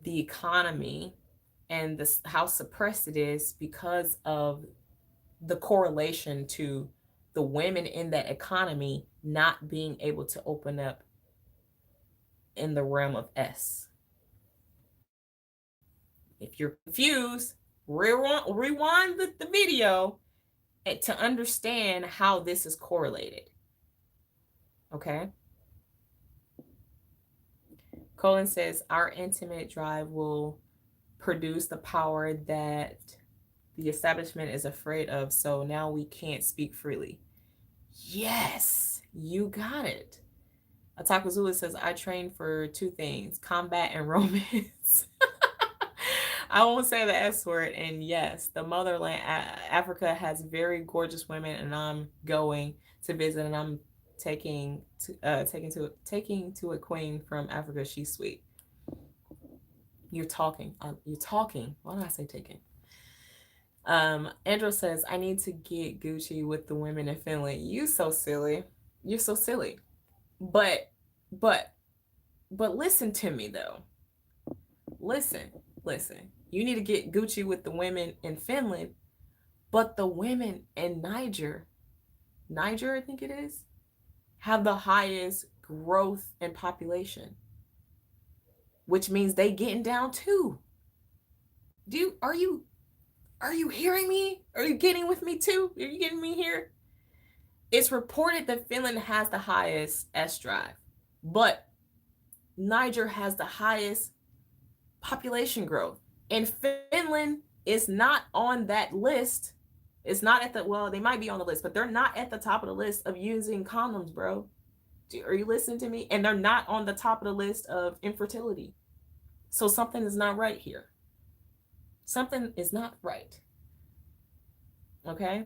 the economy and how suppressed it is because of the correlation to the women in that economy not being able to open up in the realm of S. If you're confused, rewind the video to understand how this is correlated. Okay? Colin says, our intimate drive will produce the power that the establishment is afraid of, so now we can't speak freely. Yes, you got it. Atakazula says, I train for 2 things, combat and romance. I won't say the S word. And yes, the motherland, Africa, has very gorgeous women, and I'm going to visit, and I'm taking to a queen from Africa. She's sweet. You're talking. Why did I say taking? Andrew says, I need to get Gucci with the women in Finland. You're so silly. But listen to me though. Listen. You need to get Gucci with the women in Finland, but the women in Niger, I think it is, have the highest growth in population, which means they getting down too. Are you hearing me? Are you getting with me too? Are you getting me here? It's reported that Finland has the highest S drive, but Niger has the highest population growth. And Finland is not on that list. It's not at they might be on the list, but they're not at the top of the list of using condoms, bro. Are you listening to me? And they're not on the top of the list of infertility. So something is not right here. Something is not right. Okay?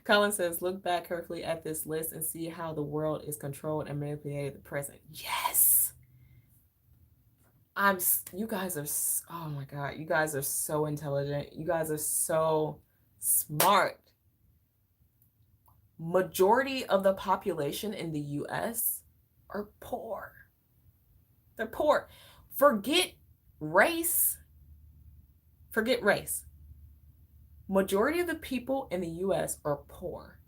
Colin says, look back carefully at this list and see how the world is controlled and manipulated at the present. Yes. You guys are, oh my God, you guys are so intelligent. You guys are so smart. Majority of the population in the US are poor. They're poor. Forget race. Majority of the people in the US are poor.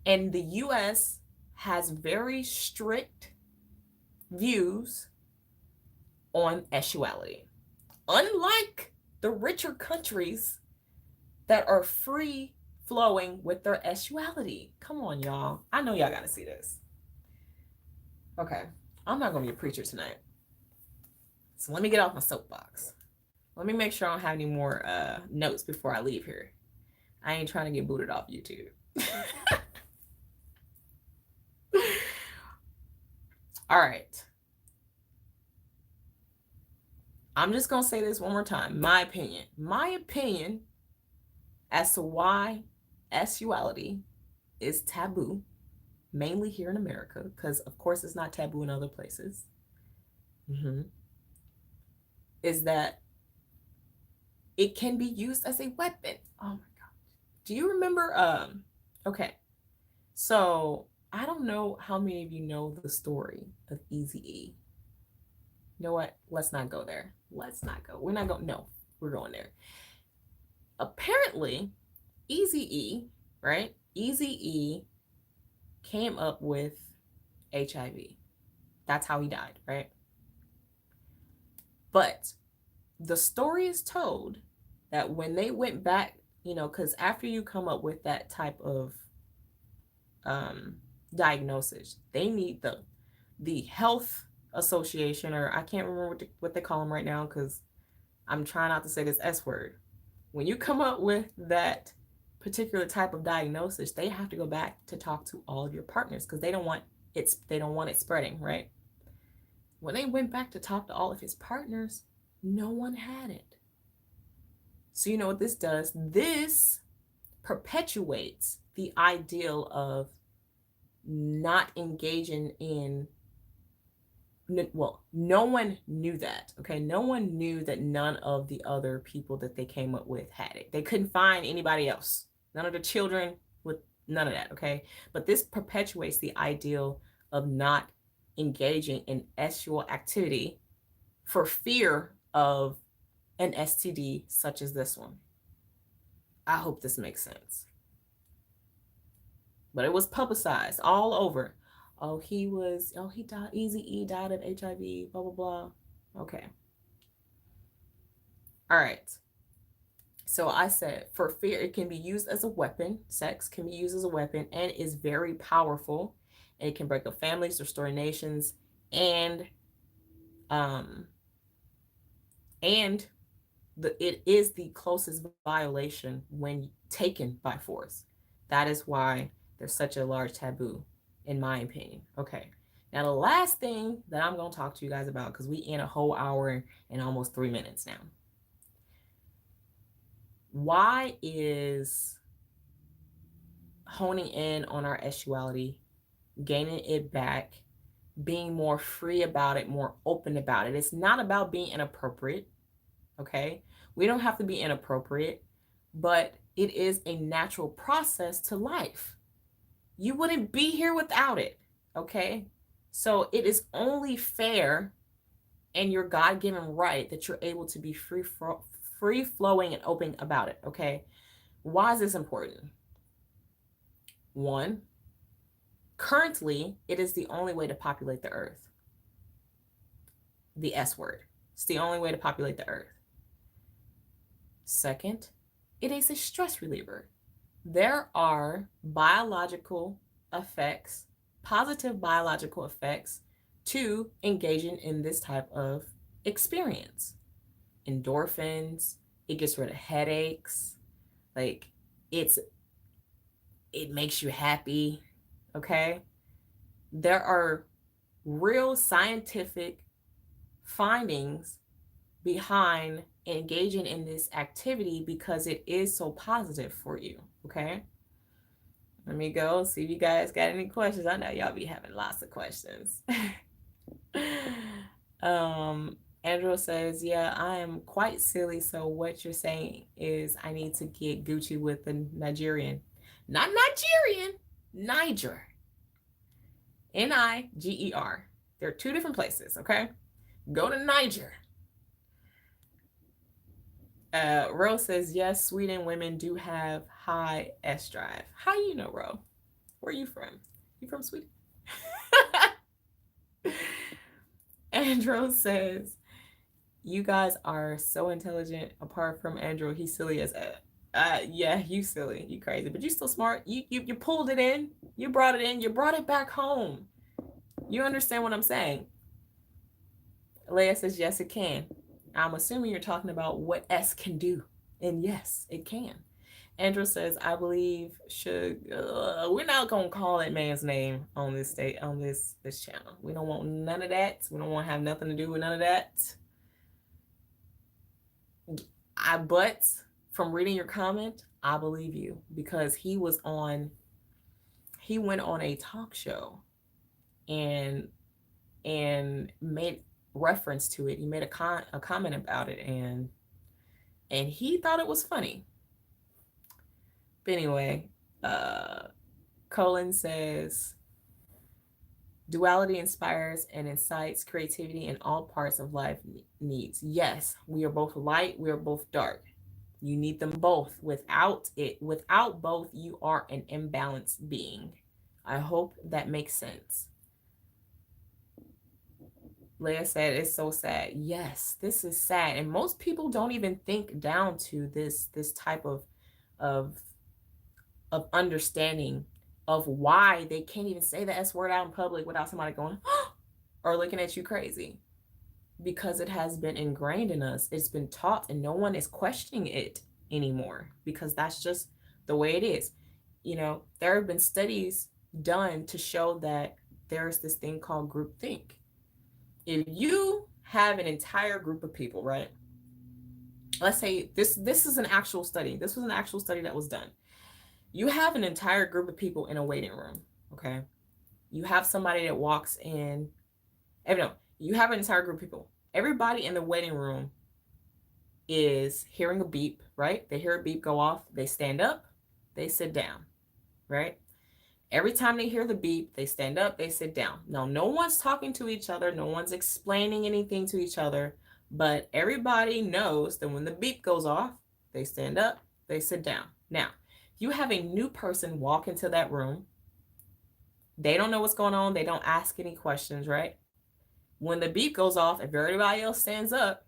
And the US has very strict views on sexuality. Unlike the richer countries that are free flowing with their sexuality. Come on, y'all. I know y'all gotta see this. Okay, I'm not gonna be a preacher tonight. So let me get off my soapbox. Let me make sure I don't have any more notes before I leave here. I ain't trying to get booted off YouTube. All right. I'm just going to say this one more time. My opinion as to why sexuality is taboo, mainly here in America, because of course it's not taboo in other places, is that it can be used as a weapon. Oh my God. Do you remember? Okay. So I don't know how many of you know the story of Eazy-E. You know what? Let's not go there. Let's not go. We're not going. No, we're going there. Apparently, Eazy-E, right? Eazy-E came up with HIV. That's how he died, right? But the story is told that when they went back, because after you come up with that type of diagnosis, they need the health association, or I can't remember what they call them right now because I'm trying not to say this S word. When you come up with that particular type of diagnosis, they have to go back to talk to all of your partners because they don't want it spreading, right? When they went back to talk to all of his partners, no one had it. So you know what this does? This perpetuates the ideal of not engaging in, well, no one knew that, okay? No one knew that none of the other people that they came up with had it. They couldn't find anybody else. None of the children with none of that, okay? But this perpetuates the ideal of not engaging in sexual activity for fear of an STD such as this one. I hope this makes sense. But it was publicized all over. He died, Eazy-E died of HIV, blah, blah, blah. Okay. All right. So I said, for fear, it can be used as a weapon. Sex can be used as a weapon and is very powerful. And it can break up families, restore nations, and it is the closest violation when taken by force. That is why there's such a large taboo, in my opinion. Okay. Now, the last thing that I'm going to talk to you guys about, because we in a whole hour and almost 3 minutes now. Why is honing in on our sexuality, gaining it back, being more free about it, more open about it? It's not about being inappropriate, okay? We don't have to be inappropriate, but it is a natural process to life. You wouldn't be here without it, okay? So it is only fair and your God-given right that you're able to be free flowing and open about it, okay? Why is this important? One, currently, it is the only way to populate the earth. The S word. It's the only way to populate the earth. Second, it is a stress reliever. There are biological effects, positive biological effects to engaging in this type of experience. Endorphins, it gets rid of headaches, like it makes you happy, okay? There are real scientific findings behind engaging in this activity because it is so positive for you, okay? Let me go see if you guys got any questions. I know y'all be having lots of questions. Andrew says, yeah, I am quite silly. So what you're saying is I need to get Gucci with the Nigerian. Not Nigerian, Niger. Niger. They're two different places, okay? Go to Niger. Ro says, yes, Sweden women do have high S drive. How you know, Ro? Where are you from? You from Sweden? Andrew says, you guys are so intelligent. Apart from Andrew, he's silly as yeah, you silly, you crazy, but you still smart. You pulled it in, you brought it in, you brought it back home. You understand what I'm saying? Leia says, yes, it can. I'm assuming you're talking about what S can do. And yes, it can. Andrew says, I believe should we're not gonna call that man's name on this state on this channel. We don't want none of that. We don't want to have nothing to do with none of that. But from reading your comment, I believe you because he went on a talk show and made reference to it. He made a comment about it and he thought it was funny. But anyway, Colin says, duality inspires and incites creativity in all parts of life needs. Yes, we are both light, we are both dark. You need them both. Without both, you are an imbalanced being. I hope that makes sense. Leia said, it's so sad. Yes, this is sad. And most people don't even think down to this type of understanding of why they can't even say the S word out in public without somebody going, or looking at you crazy. Because it has been ingrained in us. It's been taught and no one is questioning it anymore because that's just the way it is. You know, there have been studies done to show that there's this thing called groupthink. If you have an entire group of people, right? Let's say this is an actual study. This was an actual study that was done. You have an entire group of people in a waiting room, okay? You have somebody that walks in. No, you have an entire group of people. Everybody in the waiting room is hearing a beep, right? They hear a beep go off. They stand up. They sit down, right? Every time they hear the beep, they stand up, they sit down. Now, no one's talking to each other. No one's explaining anything to each other. But everybody knows that when the beep goes off, they stand up, they sit down. Now, you have a new person walk into that room. They don't know what's going on. They don't ask any questions, right? When the beep goes off, if everybody else stands up,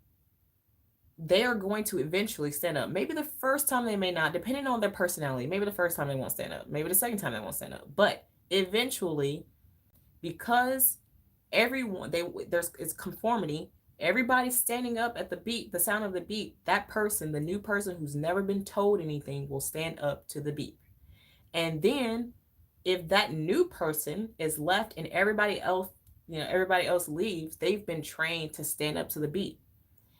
they are going to eventually stand up. Maybe the first time they may not, depending on their personality. Maybe the first time they won't stand up. Maybe the second time they won't stand up. But eventually, because everyone, it's conformity, everybody's standing up at the beep, the sound of the beep. That person, the new person who's never been told anything, will stand up to the beep. And then if that new person is left and everybody else leaves, they've been trained to stand up to the beat.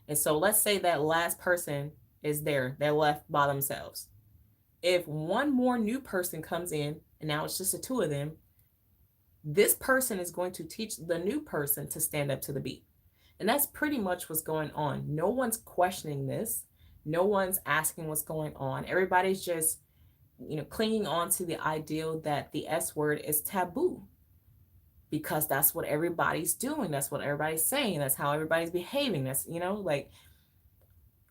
And so let's say that last person is there, they're left by themselves. If one more new person comes in and now it's just the two of them, this person is going to teach the new person to stand up to the beat. And that's pretty much what's going on. No one's questioning this. No one's asking what's going on. Everybody's just, clinging on to the ideal that the S word is taboo. Because that's what everybody's doing. That's what everybody's saying. That's how everybody's behaving. That's,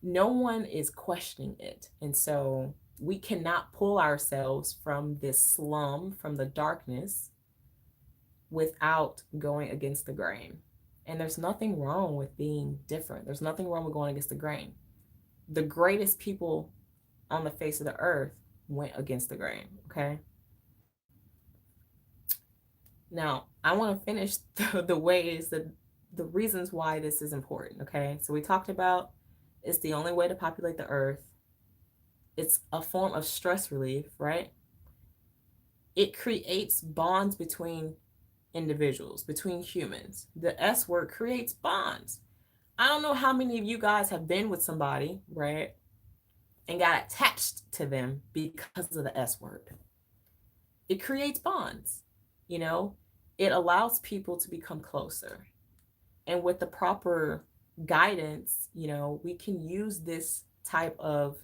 no one is questioning it. And so we cannot pull ourselves from this slum, from the darkness, without going against the grain. And there's nothing wrong with being different. There's nothing wrong with going against the grain. The greatest people on the face of the earth went against the grain, okay? Now, I want to finish the ways that the reasons why this is important, okay? So we talked about it's the only way to populate the earth. It's a form of stress relief, right? It creates bonds between individuals, between humans. The S word creates bonds. I don't know how many of you guys have been with somebody, right? And got attached to them because of the S word. It creates bonds. It allows people to become closer. And with the proper guidance, we can use this type of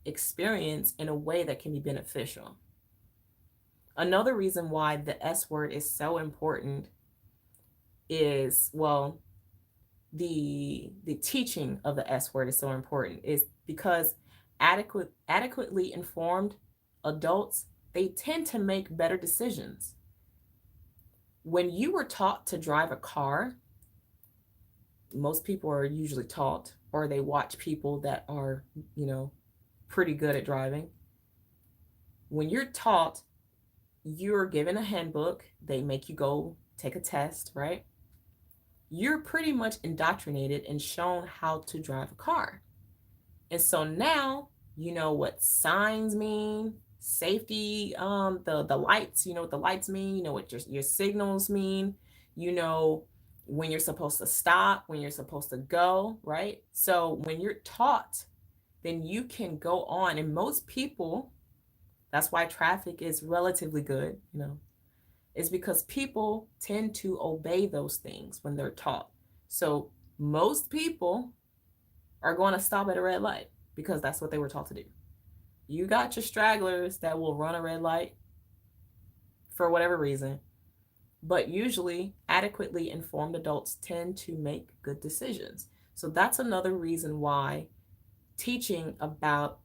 experience in a way that can be beneficial. Another reason why the S word is so important is, the teaching of the S word is so important is because adequately informed adults, they tend to make better decisions. When you were taught to drive a car, most people are usually taught, or they watch people that are, you know, pretty good at driving. When you're taught, you're given a handbook, they make you go take a test, right? You're pretty much indoctrinated and shown how to drive a car. And so now you know what signs mean, safety, the lights, you know what the lights mean, you know what your signals mean, you know when you're supposed to stop, when you're supposed to go, right? So when you're taught, then you can go on. And most people, that's why traffic is relatively good, you know, is because people tend to obey those things when they're taught. So most people are going to stop at a red light because that's what they were taught to do. You got your stragglers that will run a red light for whatever reason, but usually adequately informed adults tend to make good decisions. So that's another reason why teaching about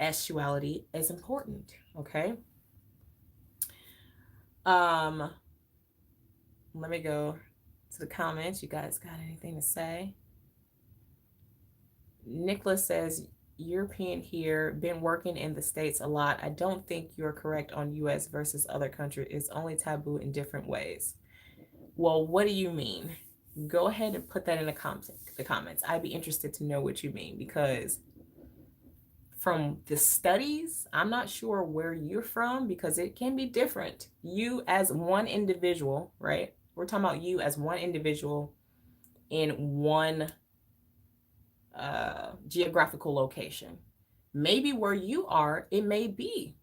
sexuality is important, okay? Um let me go to the comments. You guys got anything to say? Nicholas says, European here, been working in the States a lot. I don't think you're correct on US versus other countries. It's only taboo in different ways. Well, what do you mean? Go ahead and put that in the comments. I'd be interested to know what you mean, because from the studies, I'm not sure where you're from, because it can be different. You as one individual, right? We're talking about you as one individual in one geographical location. Maybe where you are, it may be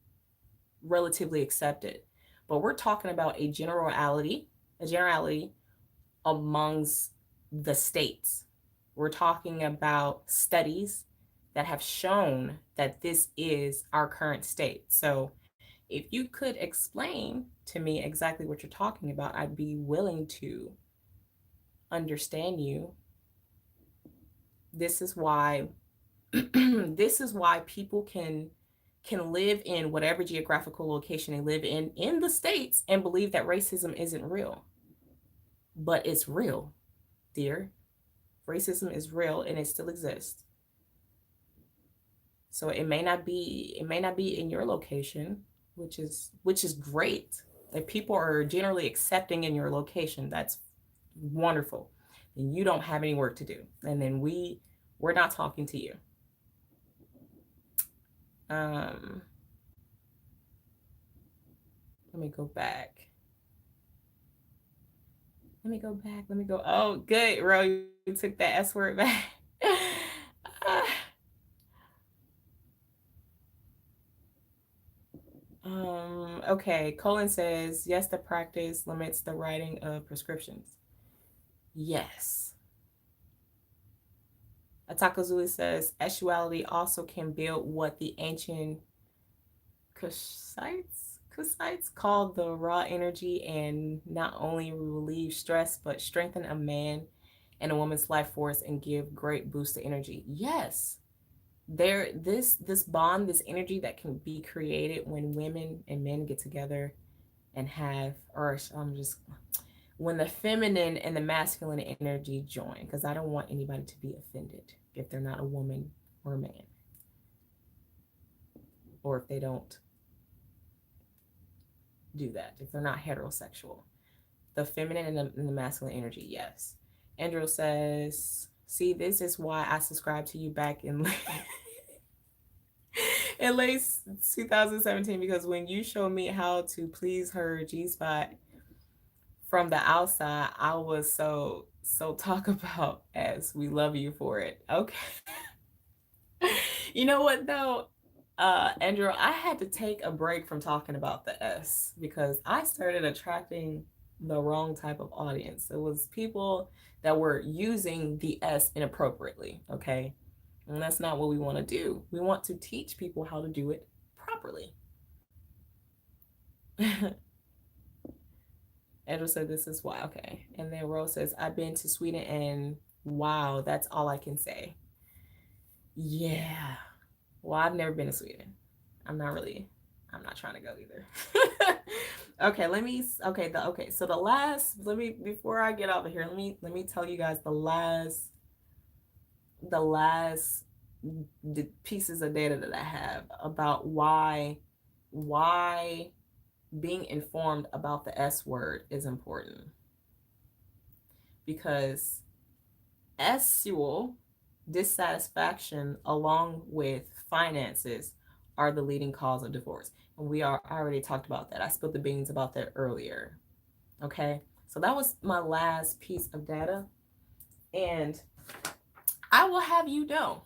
relatively accepted, but we're talking about a generality amongst the states. We're talking about studies that have shown that this is our current state. So if you could explain to me exactly what you're talking about, I'd be willing to understand you. This is why this is why people can live in whatever geographical location they live in the states and believe that racism isn't real. But it's real, dear. Racism is real and it still exists. So it may not be in your location, which is great. If people are generally accepting in your location, that's wonderful. And you don't have any work to do. And then we're not talking to you. Let me go back. Let me go. Oh, good, Ro. You took that S word back. Okay. Colin says, yes, the practice limits the writing of prescriptions. Yes. Atakazuli says, sexuality also can build what the ancient Kusites called the raw energy, and not only relieve stress, but strengthen a man and a woman's life force and give great boost to energy. Yes. This bond, this energy that can be created when women and men get together and have, or I'm just, when the feminine and the masculine energy join, because I don't want anybody to be offended if they're not a woman or a man, or if they don't do that, if they're not heterosexual. The feminine and the masculine energy, yes. Andrew says, see, this is why I subscribed to you back in in late 2017, because when you showed me how to please her G-spot from the outside, I was so talk about as we love you for it. Okay. You know what though, Andrew, I had to take a break from talking about the S because I started attracting the wrong type of audience. It was people that were using the S inappropriately, okay? And that's not what we want to do. We want to teach people how to do it properly. Andrew said this is why, okay. And then Rose says, I've been to Sweden and wow, that's all I can say. Yeah. Well, I've never been to Sweden. I'm not trying to go either. Okay, so the last, before I get off of here, let me tell you guys the last pieces of data that I have about why being informed about the S word is important. Because sexual dissatisfaction along with finances are the leading cause of divorce. And I already talked about that. I spilled the beans about that earlier. Okay. So that was my last piece of data. And I will have you know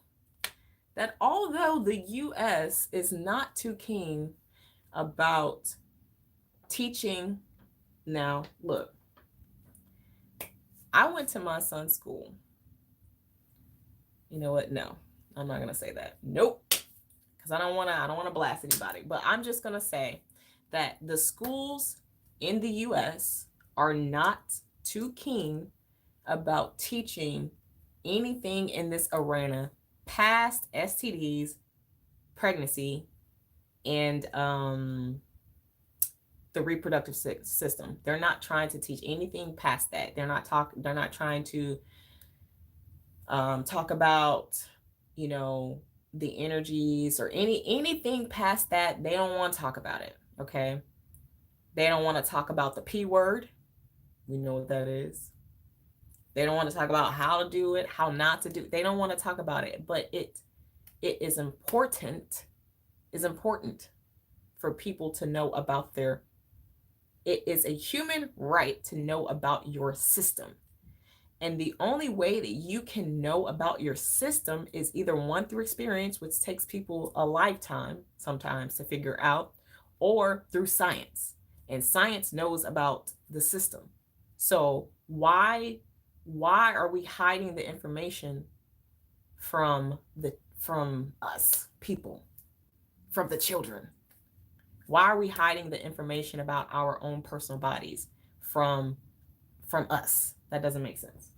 that although the US is not too keen about teaching, now look, I went to my son's school. You know what? No, I'm not gonna say that. Nope, because I don't wanna blast anybody. But I'm just gonna say that the schools in the U.S. are not too keen about teaching anything in this arena past STDs, pregnancy, and the reproductive system. They're not trying to teach anything past that. They're not trying to talk about, the energies or anything past that. They don't want to talk about it. Okay. They don't want to talk about the P word. We know what that is. They don't want to talk about how to do it, how not to do it. They don't want to talk about it, but it is important for people to know about it is a human right to know about your system. And the only way that you can know about your system is either one, through experience, which takes people a lifetime sometimes to figure out, or through science. And science knows about the system. So why are we hiding the information from us people, from the children? Why are we hiding the information about our own personal bodies from us? That doesn't make sense.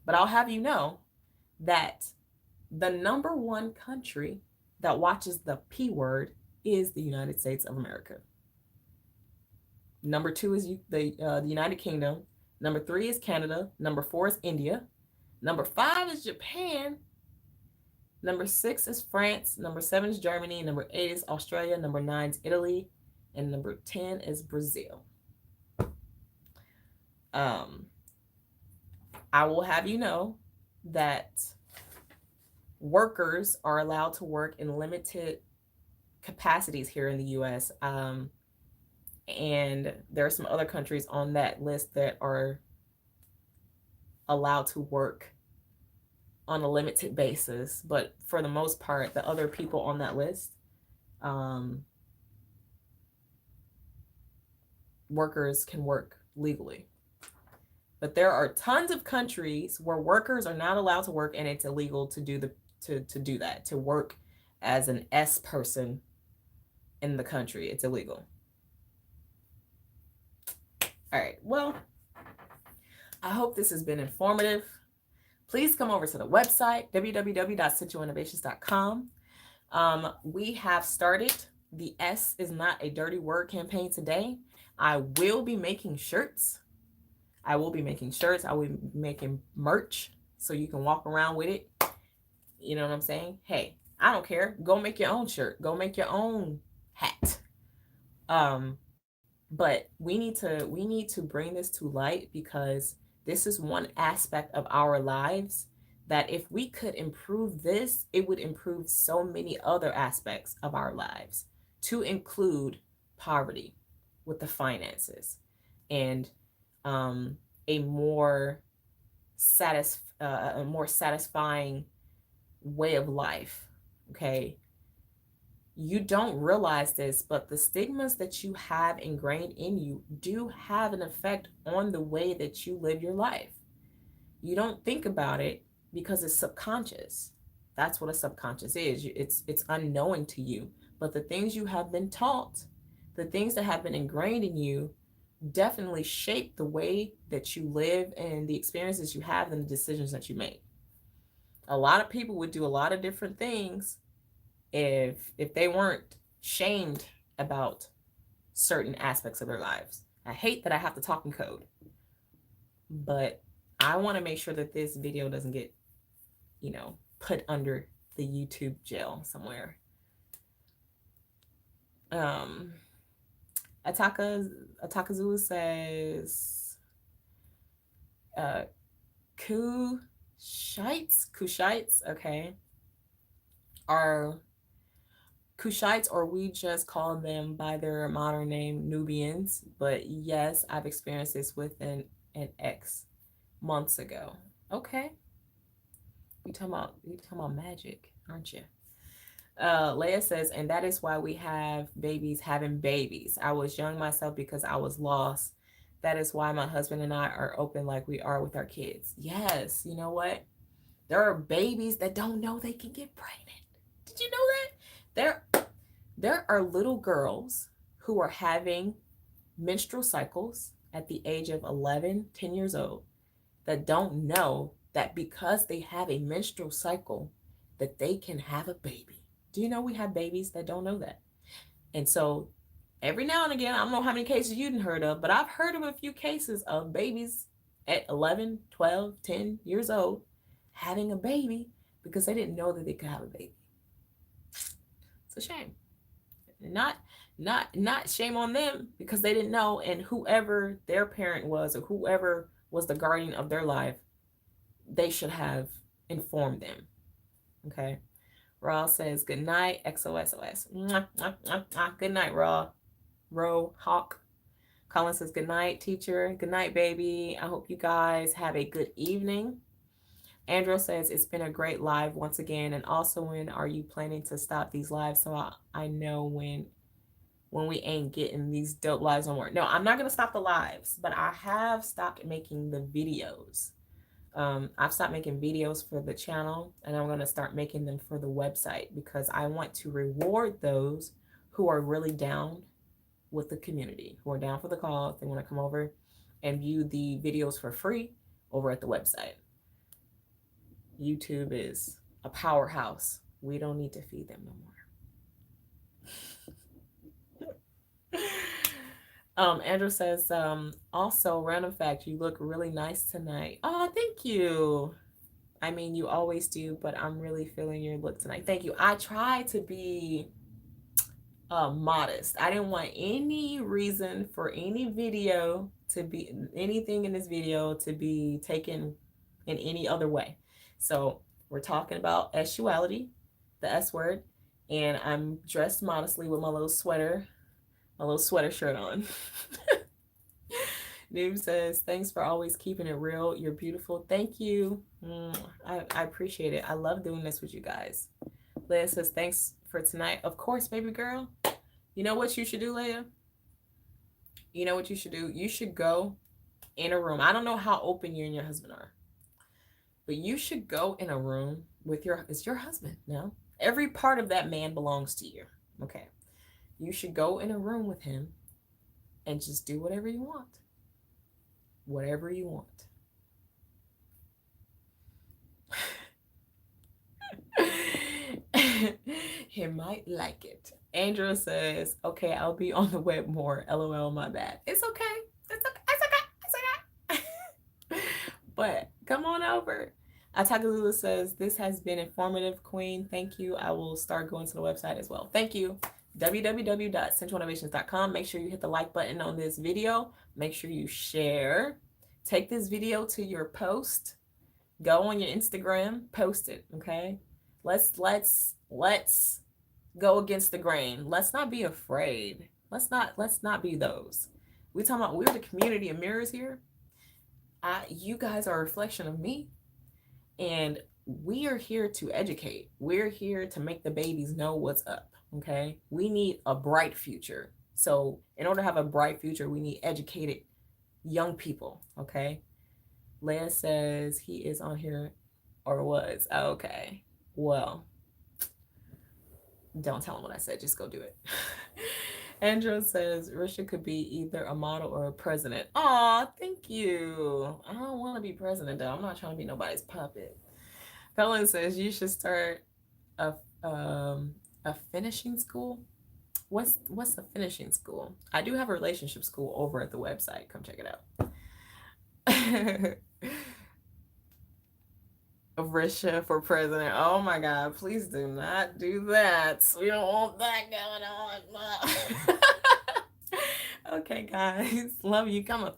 But I'll have you know that the number one country that watches the P word is the United States of America. Number 2 is the United Kingdom. Number 3 is Canada. Number 4 is India. Number 5 is Japan. Number 6 is France. Number 7 is Germany. Number 8 is Australia. Number 9 is Italy. And number 10 is Brazil. I will have you know that workers are allowed to work in limited capacities here in the U.S. And there are some other countries on that list that are allowed to work on a limited basis. But for the most part, the other people on that list, workers can work legally. But there are tons of countries where workers are not allowed to work, and it's illegal to do that, to work as an S person in the country. It's illegal. All right. Well, I hope this has been informative. Please come over to the website, www.situainnovations.com. We have started the S is not a dirty word campaign today. I will be making shirts. I will be making merch so you can walk around with it. You know what I'm saying? Hey, I don't care. Go make your own shirt. Go make your own hat. But we need to bring this to light, because this is one aspect of our lives that if we could improve this, it would improve so many other aspects of our lives, to include poverty with the finances, and a more satisfying way of life. Okay. You don't realize this, but the stigmas that you have ingrained in you do have an effect on the way that you live your life. You don't think about it because it's subconscious. That's what a subconscious is. It's unknowing to you. But the things you have been taught, the things that have been ingrained in you, definitely shape the way that you live and the experiences you have and the decisions that you make. A lot of people would do a lot of different things if they weren't shamed about certain aspects of their lives. I hate that I have to talk in code, but I want to make sure that this video doesn't get, put under the YouTube jail somewhere. Atakazulu says, Kushites, okay, are Kushites, or we just call them by their modern name, Nubians. But yes, I've experienced this with an ex months ago. Okay, you talking about magic, aren't you? Leia says, and that is why we have babies having babies. I was young myself because I was lost. That is why my husband and I are open like we are with our kids. Yes, you know what? There are babies that don't know they can get pregnant. Did you know that? There are little girls who are having menstrual cycles at the age of 11, 10 years old that don't know that because they have a menstrual cycle that they can have a baby. Do you know we have babies that don't know that? And so every now and again, I don't know how many cases you've heard of, but I've heard of a few cases of babies at 11, 12, 10 years old having a baby because they didn't know that they could have a baby. It's a shame. Not shame on them because they didn't know, and whoever their parent was or whoever was the guardian of their life, they should have informed them. Okay. Raw says, good night, XOSOS. Good night, Raw. Ro Hawk. Colin says, good night, teacher. Good night, baby. I hope you guys have a good evening. Andrew says, it's been a great live once again. And also, when are you planning to stop these lives so I know when we ain't getting these dope lives no more? No, I'm not going to stop the lives, but I have stopped making the videos. I've stopped making videos for the channel, and I'm going to start making them for the website because I want to reward those who are really down with the community, who are down for the cause. They want to come over and view the videos for free over at the website. YouTube is a powerhouse. We don't need to feed them no more. Andrew says, also, random fact, you look really nice tonight. Oh, thank you. I mean, you always do, but I'm really feeling your look tonight. Thank you. I try to be modest. I didn't want any reason for any video to be, anything in this video to be taken in any other way. So we're talking about sexuality, the S word, and I'm dressed modestly with my little sweater shirt on. Noob says, thanks for always keeping it real. You're beautiful. Thank you. I appreciate it. I love doing this with you guys. Leia says, thanks for tonight. Of course, baby girl. You know what you should do, Leia? You know what you should do? You should go in a room. I don't know how open you and your husband are, but you should go in a room with it's your husband, no? Every part of that man belongs to you. Okay. You should go in a room with him and just do whatever you want. Whatever you want. He might like it. Andrew says, okay, I'll be on the web more. LOL, my bad. It's okay. It's okay. It's okay. It's okay. But come on over. Atagalula says, this has been informative, Queen. Thank you. I will start going to the website as well. Thank you. www.centralinnovations.com. Make sure you hit the like button on this video. Make sure you share. Take this video to your post. Go on your Instagram. Post it. Okay. Let's go against the grain. Let's not be afraid. Let's not be those. We're the community of mirrors here. You guys are a reflection of me, and we are here to educate. We're here to make the babies know what's up. Okay. We need a bright future. So in order to have a bright future, we need educated young people. Okay. Leia says he is on here, or was. Okay. Well, don't tell him what I said. Just go do it. Andrew says Risha could be either a model or a president. Aw, thank you. I don't want to be president, though. I'm not trying to be nobody's puppet. Helen says you should start a finishing school. what's the finishing school? I do have a relationship school over at the website. Come check it out. Risha for president. Oh my God, please do not do that. We don't want that going on. Okay, guys. Love you. Come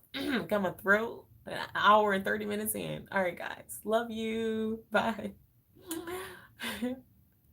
through an hour and 30 minutes in. All right, guys. Love you. Bye.